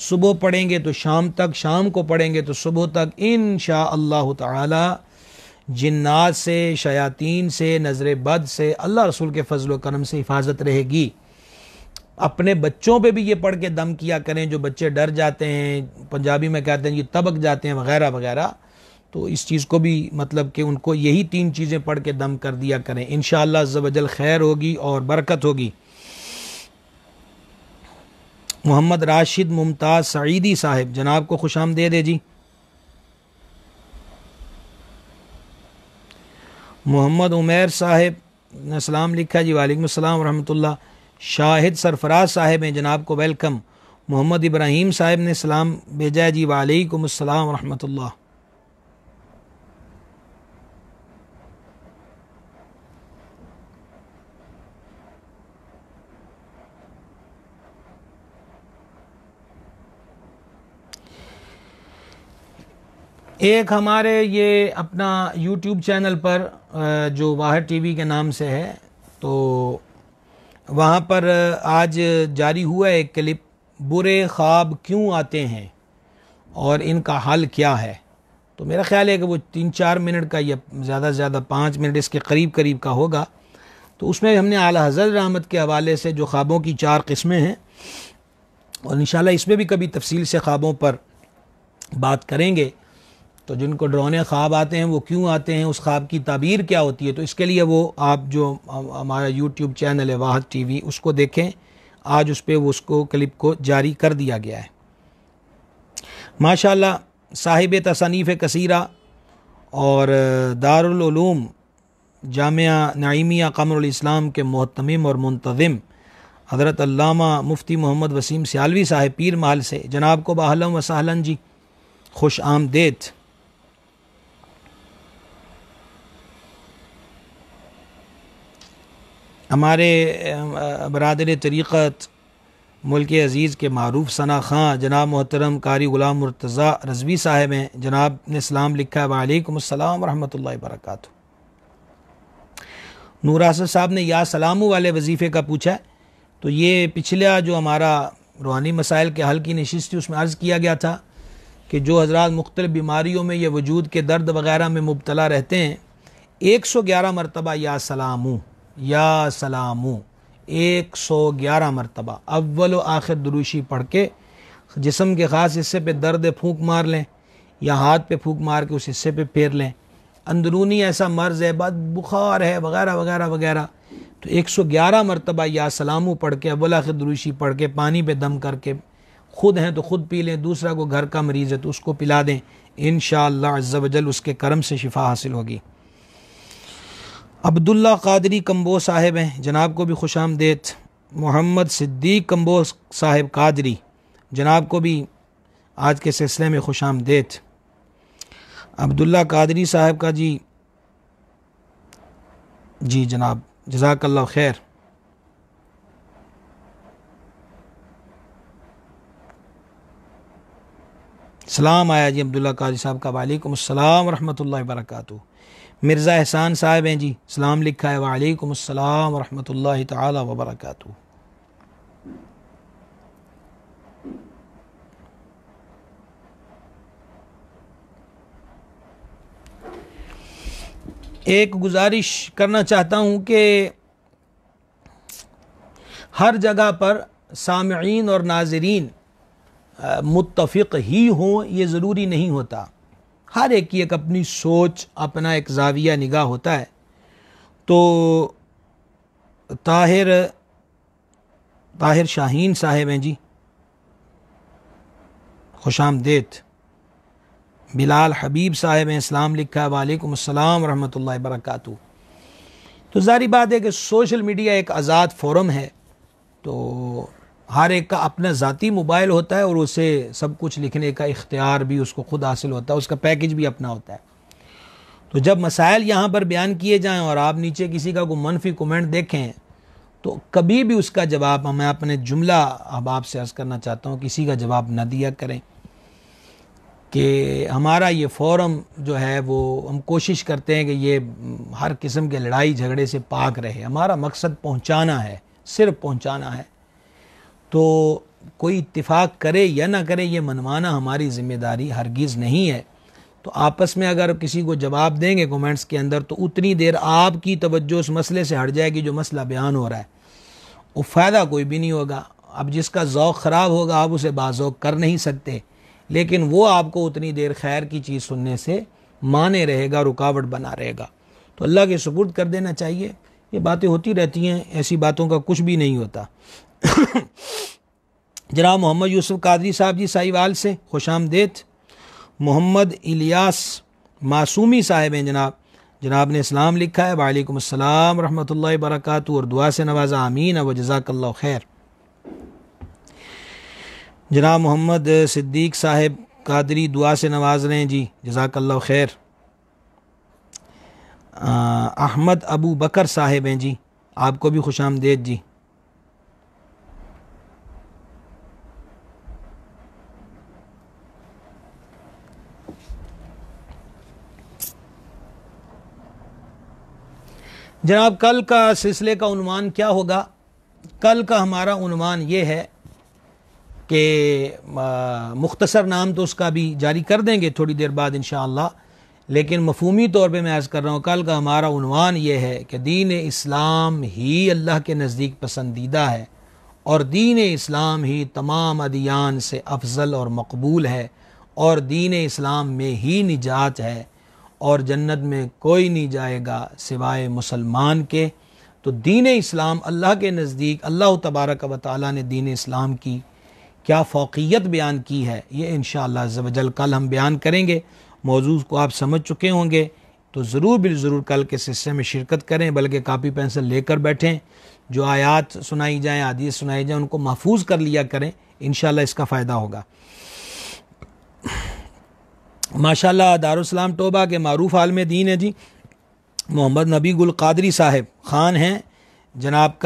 सुबह पढ़ेंगे तो शाम तक, शाम को पढ़ेंगे तो सुबह तक। इंशाअल्लाह ताला जिन्नात से, शयातीन से, नज़र बद से अल्लाह रसूल के फजल व करम से हिफाजत रहेगी। अपने बच्चों पे भी ये पढ़ के दम किया करें, जो बच्चे डर जाते हैं, पंजाबी में कहते हैं ये तबक जाते हैं वगैरह वगैरह, तो इस चीज़ को भी मतलब कि उनको यही 3 चीज़ें पढ़ के दम कर दिया करें, इंशाअल्लाह अज़्ज़ व जल खैर होगी और बरकत होगी। मोहम्मद राशिद मुमताज़ सईदी साहिब, जनाब को खुशामदीद है जी। मोहम्मद उमैर साहिब ने सलाम लिखा जी, वालेकुम अस्सलाम रहमतुल्लाह। शाहिद सरफराज साहिब हैं, जनाब को वेलकम। मोहम्मद इब्राहीम साहिब ने सलाम भेजा है जी, वालेकुम अस्सलाम रहमतुल्लाह। एक हमारे ये अपना यूट्यूब चैनल पर जो वाहिद टीवी के नाम से है, तो वहाँ पर आज जारी हुआ एक क्लिप, बुरे ख्वाब क्यों आते हैं और इनका हल क्या है। तो मेरा ख्याल है कि वो 3-4 मिनट का या ज़्यादा से ज़्यादा 5 मिनट इसके करीब करीब का होगा। तो उसमें हमने आला हज़रत रहमत के हवाले से जो ख्वाबों की 4 किस्में हैं, और इंशाल्लाह इसमें भी कभी तफसील से ख्वाबों पर बात करेंगे। तो जिनको डरावने ख्वाब आते हैं वो क्यों आते हैं, उस ख्वाब की ताबीर क्या होती है, तो इसके लिए वो आप जो हमारा यूट्यूब चैनल है वाहिद टीवी, उसको देखें। आज उस पर वो उसको क्लिप को जारी कर दिया गया है। माशाअल्लाह साहिब तसनीफ़ कसीरा और दारुल उलूम जामिया नईमिया कमरुल इस्लाम के मोहतमिम और मुंतज़िम हज़रत अल्लामा मुफ्ती मोहम्मद वसीम सियालवी साहिब पीर महल से, जनाब को बाहलन व सहलन जी, खुश आमदेद। हमारे बरादर तरीक़त मुल्क अज़ीज़ के मारूफ सना खां जनाब मोहतरम कारी ग़ुलाम मुर्तज़ा रज़वी साहिब हैं, जनाब ने सलाम लिखा है, वालेकुम अस्सलाम रहमतुल्लाहि बरकातहू। नूर आसफ़ साहब ने या सलामू वाले वजीफ़े का पूछा है। तो ये पिछला जो हमारा रूहानी मसाइल के हल की नशिस्त थी, उसमें अर्ज़ किया गया था कि जो हज़रात मुख्तलिफ़ बीमारियों में या वजूद के दर्द वग़ैरह में मुब्तला रहते हैं, 111 मरतबा या सलामू 111 मरतबा अव्वल व आखिर दुरूशी पढ़ के जिस्म के ख़ास हिस्से पे दर्द फूंक मार लें या हाथ पे फूंक मार के उस हिस्से पे फेर लें। अंदरूनी ऐसा मर्ज़ है, बद बुखार है वगैरह वगैरह वगैरह, तो 111 मरतबा या सलामू पढ़ के अव्वल आखिर दुरूशी पढ़ के पानी पे दम करके, खुद हैं तो खुद पी लें, दूसरा को घर का मरीज़ है तो उसको पिला दें, इंशाअल्लाह अज़्ज़ व जल उसके करम से शिफा हासिल होगी। अब्दुल्ला कादरी कम्बो साहिब हैं, जनाब को भी खुश आमदेद। मोहम्मद सिद्दीक कम्बो साहिब कादरी, जनाब को भी आज के सिलसिले में खुश आमदेद। अब्दुल्ला कादरी साहिब का जी जनाब जज़ाकल्लाह खैर। सलाम आया जी अब्दुल्ला कादरी साहब का, वालेकुम अस्सलाम रहमतुल्लाहि बरकातहू। मिर्ज़ा एहसान साहब हैं जी, सलाम लिखा है, वालेकुम अस्सलाम रहमतुल्लाहि ताला व बरकातहू। एक गुजारिश करना चाहता हूँ कि हर जगह पर सामईन और नाज़रीन मुत्तफ़िक़ ही हों, ये ज़रूरी नहीं होता। हर एक की एक अपनी सोच, अपना एक ज़ाविया निगाह होता है। तो ताहिर शाहीन साहिब हैं जी, खुश आमदेद। बिलाल हबीब साहिब हैं, इस्लाम लिखा है, वालेकुम अस्सलाम रहमतुल्लाहि बरकातहू। तो ज़ाहिर बात है कि सोशल मीडिया एक आज़ाद फोरम है, तो हर एक का अपना ज़ाती मोबाइल होता है और उसे सब कुछ लिखने का इख्तियार भी उसको खुद हासिल होता है, उसका पैकेज भी अपना होता है। तो जब मसाइल यहाँ पर बयान किए जाएं और आप नीचे किसी का कोई मनफी कमेंट देखें, तो कभी भी उसका जवाब, मैं अपने जुमला अब आपसे अर्ज़ करना चाहता हूँ, किसी का जवाब न दिया करें। कि हमारा ये फोरम जो है वो हम कोशिश करते हैं कि ये हर किस्म के लड़ाई झगड़े से पाक रहे। हमारा मकसद पहुँचाना है, सिर्फ पहुँचाना है। तो कोई इत्तिफाक करे या ना करे, ये मनवाना हमारी ज़िम्मेदारी हरगिज़ नहीं है। तो आपस में अगर किसी को जवाब देंगे कमेंट्स के अंदर, तो उतनी देर आपकी तवज्जो उस मसले से हट जाएगी जो मसला बयान हो रहा है, वो फ़ायदा कोई भी नहीं होगा। अब जिसका ज़ौक़ ख़राब होगा आप उसे बाज़ौक़ कर नहीं सकते, लेकिन वो आपको उतनी देर खैर की चीज़ सुनने से माने रहेगा, रुकावट बना रहेगा। तो अल्लाह के सुपुर्द कर देना चाहिए। ये बातें होती रहती हैं, ऐसी बातों का कुछ भी नहीं होता। जनाब मोहम्मद यूसुफ कादरी साहब जी साहिवाल से खुशामदेद। मोहम्मद इलियास मासूमी साहब हैं जनाब ने इस्लाम लिखा है। वालेकुम अस्सलाम रहमतुल्लाहि बरकातहू, और दुआ से नवाजा, आमीन व जज़ाकल्लाहु खैर। जनाब मोहम्मद सिद्दीक साहब कादरी दुआ से नवाज रहे हैं जी, जज़ाकल्लाहु खैर। अहमद अबू बकर साहब हैं जी, आपको भी खुशामदेद जी। जनाब कल का सिलसिले का उन्वान क्या होगा? कल का हमारा उन्वान ये है कि मुख्तसर नाम तो उसका भी जारी कर देंगे थोड़ी देर बाद इंशाअल्लाह, लेकिन मफहूमी तौर पे मैं अर्ज़ कर रहा हूँ, कल का हमारा उन्वान ये है कि दीन इस्लाम ही अल्लाह के नज़दीक पसंदीदा है और दीन इस्लाम ही तमाम अदियान से अफजल और मकबूल है और दीन इस्लाम में ही निजात है और जन्नत में कोई नहीं जाएगा सिवाय मुसलमान के। तो दीन इस्लाम अल्लाह के नज़दीक, अल्लाह तबारक व तआला ने दीन इस्लाम की क्या फ़ौक़ियत बयान की है, ये इंशाअल्लाह अज़्ज़ व जल कल हम बयान करेंगे। मौजूद को आप समझ चुके होंगे तो ज़रूर बिल ज़रूर कल के सिलसिले में शिरकत करें, बल्कि कापी पेंसिल लेकर बैठें। जो आयात सुनाई जाएँ, हदीस सुनाई जाए, उनको महफूज कर लिया करें, इंशाअल्लाह इसका फ़ायदा होगा। माशाअल्लाह दारुस्सलाम टोबा के मारूफ आलम दीन है जी, मोहम्मद नबी गुल कादरी साहब ख़ान हैं, जनाब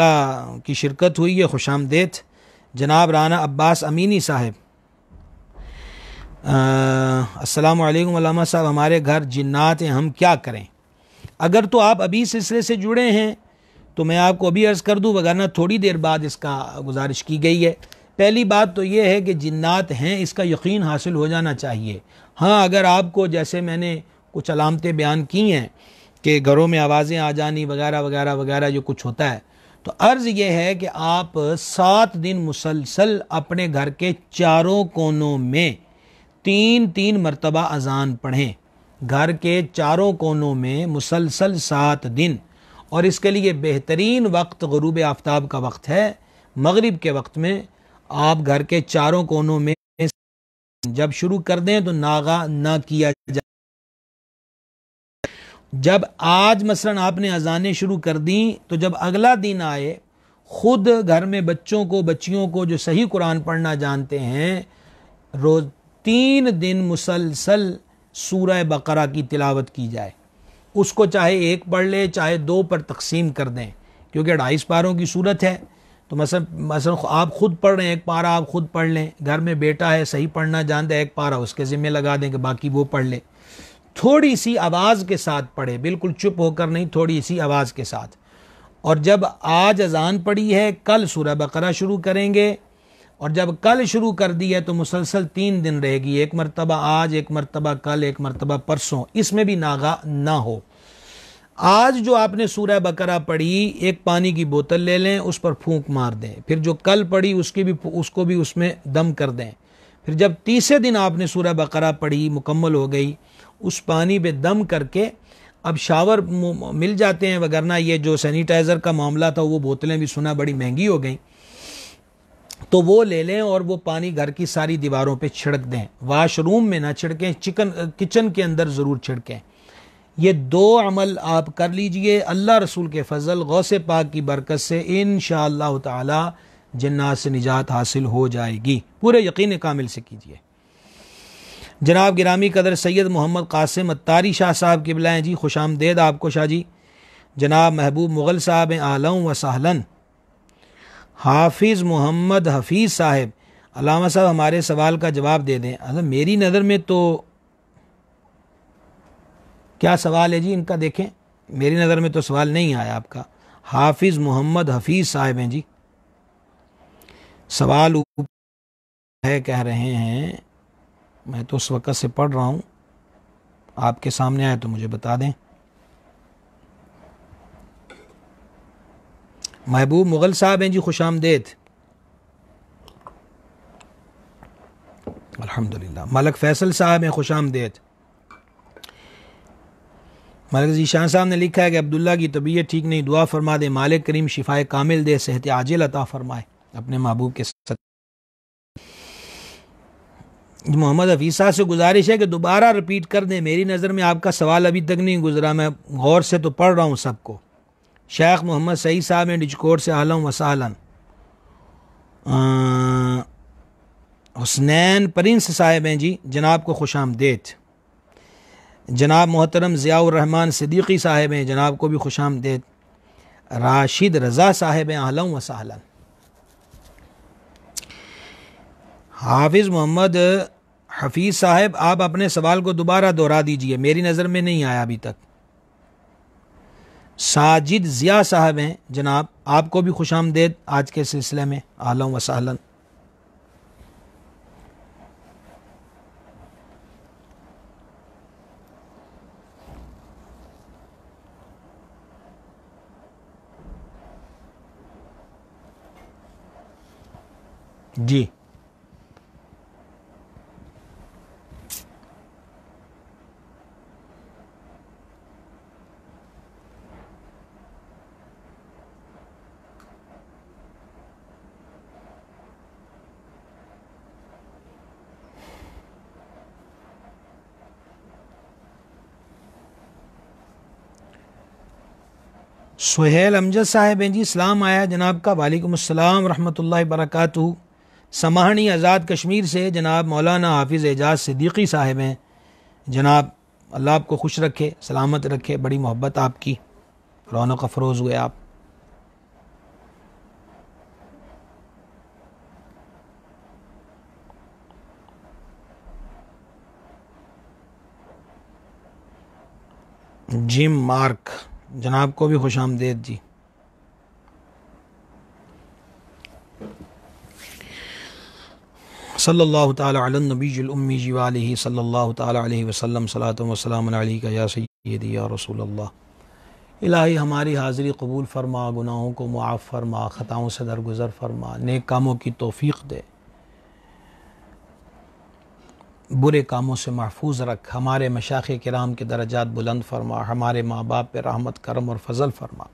की शिरकत हुई है, खुशामदेद। जनाब राना अब्बास अमीनी साहब, अस्सलामु अलैकुम अल्लामा साहब, हमारे घर जिन्नात हैं, हम क्या करें? अगर तो आप अभी सिलसिले से जुड़े हैं तो मैं आपको अभी अर्ज़ कर दूँ, वगरना थोड़ी देर बाद इसका गुजारिश की गई है। पहली बात तो ये है कि जिन्नात हैं इसका यकीन हासिल हो जाना चाहिए। हाँ, अगर आपको, जैसे मैंने कुछ अलामतें बयान की हैं कि घरों में आवाज़ें आ जानी वगैरह वगैरह वगैरह जो कुछ होता है, तो अर्ज़ ये है कि आप 7 दिन मुसलसल अपने घर के चारों कोनों में 3-3 मरतबा अजान पढ़ें, घर के चारों कोनों में मुसलसल 7 दिन। और इसके लिए बेहतरीन वक्त गुरूब आफ्ताब का वक्त है, मगरिब के वक्त में आप घर के चारों कोनों में जब शुरू कर दें तो नागा ना किया जाए। जब आज मसलन आपने अजानें शुरू कर दी तो जब अगला दिन आए, खुद घर में बच्चों को, बच्चियों को जो सही कुरान पढ़ना जानते हैं, रोज 3 दिन मुसलसल सूरह बकरा की तिलावत की जाए। उसको चाहे एक पढ़ ले, चाहे 2 पर तकसीम कर दें, क्योंकि 2.5 पारों की सूरत है। तो मसलन आप खुद पढ़ रहे हैं, 1 पारा आप खुद पढ़ लें, घर में बेटा है सही पढ़ना जानता है, 1 पारा उसके ज़िम्मे लगा दें कि बाकी वो पढ़ ले। थोड़ी सी आवाज़ के साथ पढ़े, बिल्कुल चुप होकर नहीं, थोड़ी सी आवाज़ के साथ। और जब आज अजान पड़ी है, कल सूरह बकरा शुरू करेंगे, और जब कल शुरू कर दी है तो मुसलसल 3 दिन रहेगी, 1 मरतबा आज, 1 मरतबा कल, 1 मरतबा परसों, इसमें भी नागा ना हो। आज जो आपने सूरह बकरा पढ़ी, एक पानी की बोतल ले लें, उस पर फूंक मार दें, फिर जो कल पढ़ी उसको भी उसमें दम कर दें। फिर जब तीसरे दिन आपने सूरह बकरा पढ़ी, मुकम्मल हो गई, उस पानी पे दम करके, अब शावर मिल जाते हैं, वगरना ये जो सैनिटाइज़र का मामला था वो बोतलें भी सुना बड़ी महंगी हो गई, तो वो ले लें और वो पानी घर की सारी दीवारों पे छिड़क दें। वाशरूम में ना छिड़कें, किचन के अंदर ज़रूर छिड़कें। ये 2 अमल आप कर लीजिए, अल्लाह रसूल के फ़ज़ल, गौसे पाक की बरकत से इंशाअल्लाह ताला जिन्नात से निजात हासिल हो जाएगी। पूरे यकीन कामिल से कीजिए। जनाब गिरामी कदर सैयद मोहम्मद कासिम अत्तारी शाह साहब की बिलाएँ जी, खुशामदेद आपको शाह जी। जनाब महबूब मुग़ल साहब आलम व सहलन। हाफिज़ मोहम्मद हफीज़ साहब, अल्लामा साहब हमारे सवाल का जवाब दे दें। अच्छा, मेरी नज़र में तो क्या सवाल है जी इनका, देखें मेरी नज़र में तो सवाल नहीं आया आपका। हाफिज़ मोहम्मद हफीज़ साहब हैं जी, सवाल है कह रहे हैं, मैं तो उस वक़्त से पढ़ रहा हूँ, आपके सामने आए तो मुझे बता दें। महबूब मुग़ल साहब हैं जी, खुशामदेद। अल्हम्दुलिल्लाह। मलक फैसल साहब हैं, खुशामदेद। मलिक ज़ीशान साहब ने लिखा है कि अब्दुल्ला की तबीयत ठीक नहीं, दुआ फरमा दे, मालिक करीम शिफाए कामिल दे, सेहत आजिल अता फरमाए अपने महबूब के साथ। मोहम्मद हफीज़ साहब से गुजारिश है कि दोबारा रिपीट कर दें, मेरी नज़र में आपका सवाल अभी तक नहीं गुजरा, मैं गौर से तो पढ़ रहा हूँ सबको। शेख मोहम्मद सईद साहब ने डिजकोट से आलम वसालन। हुसनैन प्रिंस साहब हैं जी, जनाब को खुश आमदेद। जनाब मोहतरम ज़ियाउर रहमान सिद्दीकी साहब हैं, जनाब को भी खुश आमदेद। राशिद रज़ा साहब हैं, आलम वसालन। हाफिज़ मोहम्मद हफीज़ साहब, आप अपने सवाल को दोबारा दोहरा दीजिए, मेरी नज़र में नहीं आया अभी तक। साजिद ज़िया साहब हैं जनाब, आपको भी खुश आमदेद आज के सिलसिले में, आलम वसालन। जी सुहेल अमजद साहब हैं जी, सलाम आया जनाब का, वालेकुम अस्सलाम रहमतुल्लाहि बरकातुहू। समाहनी आज़ाद कश्मीर से जनाब मौलाना हाफिज़ एजाज सिद्दीकी साहब हैं, जनाब अल्लाह आपको खुश रखे, सलामत रखे, बड़ी मोहब्बत आपकी, रौनक अफरोज़ हुए आप। जिम मार्क, जनाब को भी खुश आमदेद जी। सल्लल्लाहु ताला अला नबील उम्मी जी वालिही सल्लल्लाहु ताला अलैहि वसल्लम, सलातो व सलाम अलैका या सय्यदी या रसूल अल्लाह। इलाही हमारी हाज़िरी कबूल फरमा, गुनाहों को मुआफ़ फरमा, ख़ताओं से दरगुज़र फरमा, नेक कामों की तौफ़ीक़ दे, बुरे कामों से महफूज रख, हमारे मशाइख़ किराम के दरजात बुलंद फरमा, हमारे माँ बाप पे रहमत करम और फजल फरमा,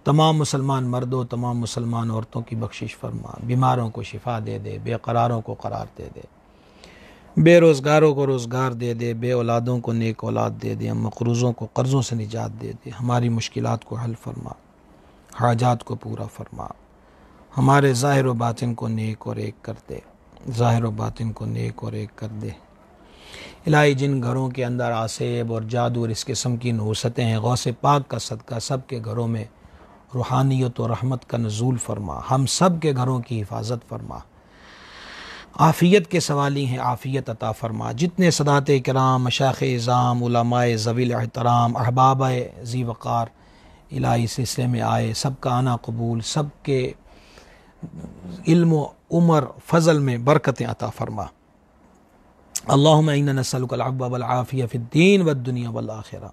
तमाम मुसलमान मर्दों तमाम मुसलमान औरतों की बख्शिश फरमा, बीमारों को शिफा दे दे, बेकरारों को करार दे दे, बेरोज़गारों को रोज़गार दे दे, बे औलादों को नेक औलाद दे दे, मक़रूज़ों को कर्ज़ों से निजात दे दे, हमारी मुश्किलात को हल फरमा, हाजात को पूरा फरमा, हमारे ज़ाहिर व बातिन को नेक और एक कर दे, ज़ाहिर व बातिन को नेक और एक कर दे। इलाही जिन घरों के अंदर आसेब और जादू और इस किस्म की नहूसतें हैं, गौसे पाक का सदका सब के घरों में रूहानियत और रहमत का नज़ूल फरमा, हम सब के घरों की हिफाजत फरमा, आफ़ियत के सवाली हैं, आफ़ियत अता फरमा। जितने सदात किराम, मशाइख़ इज़ाम, उलमाए ज़वील एहतराम, अहबाब ज़ी वक़ार इलाही सिलसिले में आए, सबका आना कबूल, सब के इल्म उमर फ़ज़ल में बरकतें अता फ़रमा। अल्लाहुम्मा इन्ना नस्अलुकल अफ़्व वल आफ़िया फ़िद्दीन वद्दुनिया वल आख़िरा।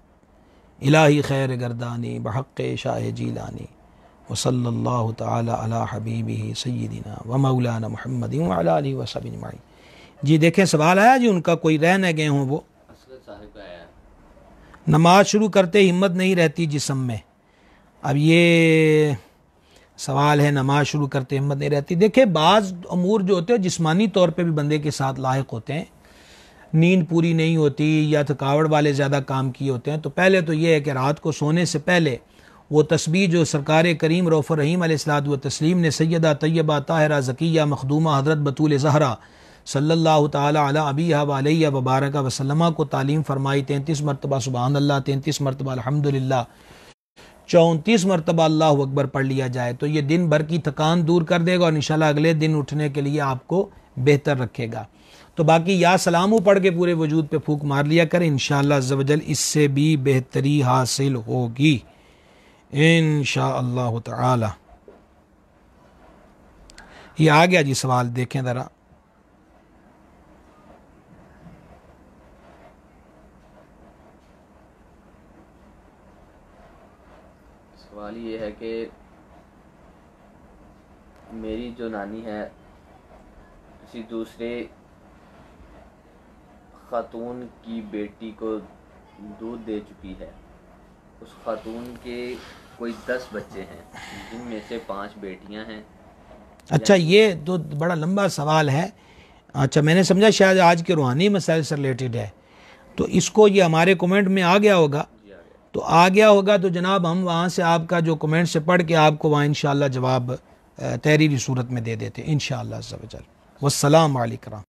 इलाही खैर गर्दानी बहक़्क़े शाह जीलानी व सल्लल्लाहु तआला अला हबीबिही सय्यिदिना व मौलाना मुहम्मदिन व अला आलिहि व सहबिहि अजमईन। जी देखें, सवाल आया जी उनका, कोई रह न गए हों वो। नमाज शुरू करते हिम्मत नहीं रहती जिस्म में, अब ये सवाल है, नमाज शुरू करते हिम्मत नहीं रहती। देखिए, बाज़ अमूर जो होते हैं जिस्मानी तौर पे भी बंदे के साथ लायक होते हैं, नींद पूरी नहीं होती या थकावट वाले ज़्यादा काम किए होते हैं, तो पहले तो ये है कि रात को सोने से पहले वो तस्बीह जो सरकार करीम रऊफ़ुर रहीम अलैहिस्सलातु व तस्लीम ने सैयदा तैयबा ताहिरा ज़किया मखदूमा हज़रत बतूल ज़हरा सल्लल्लाहु ताला अला अबीहा व अलैहा व बारका वसल्लमा को तालीम फरमाई, 33 मरतबा सुबहान अल्लाह, 33 मरतबा अल्हम्दुलिल्लाह, 34 मरतबा अल्लाहु अकबर पढ़ लिया जाए तो ये दिन भर की थकान दूर कर देगा और इंशाल्लाह अगले दिन उठने के लिए आपको बेहतर रखेगा। तो बाकी या सलामू पढ़ के पूरे वजूद पे फूक मार लिया करें, इंशाअल्लाह अज़्ज़ व जल इससे भी बेहतरी हासिल होगी इंशाअल्लाह ताला। ये आ गया जी सवाल, देखें ज़रा। सवाल ये है कि मेरी जो नानी है किसी दूसरे खातून की बेटी को दूध दे चुकी है, उस खातून के कोई 10 बच्चे हैं जिनमें से 5 बेटियां हैं। अच्छा, ये तो बड़ा लंबा सवाल है। अच्छा, मैंने समझा शायद आज के रूहानी मसाइल से रिलेटेड है, तो इसको ये हमारे कमेंट में आ गया होगा। जी आ गया। तो आ गया होगा तो जनाब हम वहाँ से आपका जो कमेंट से पढ़ के आपको वहाँ इंशाअल्लाह जवाब तहरीरी सूरत में दे देते हैं इंशाअल्लाह। वस्सलाम अलैकुम।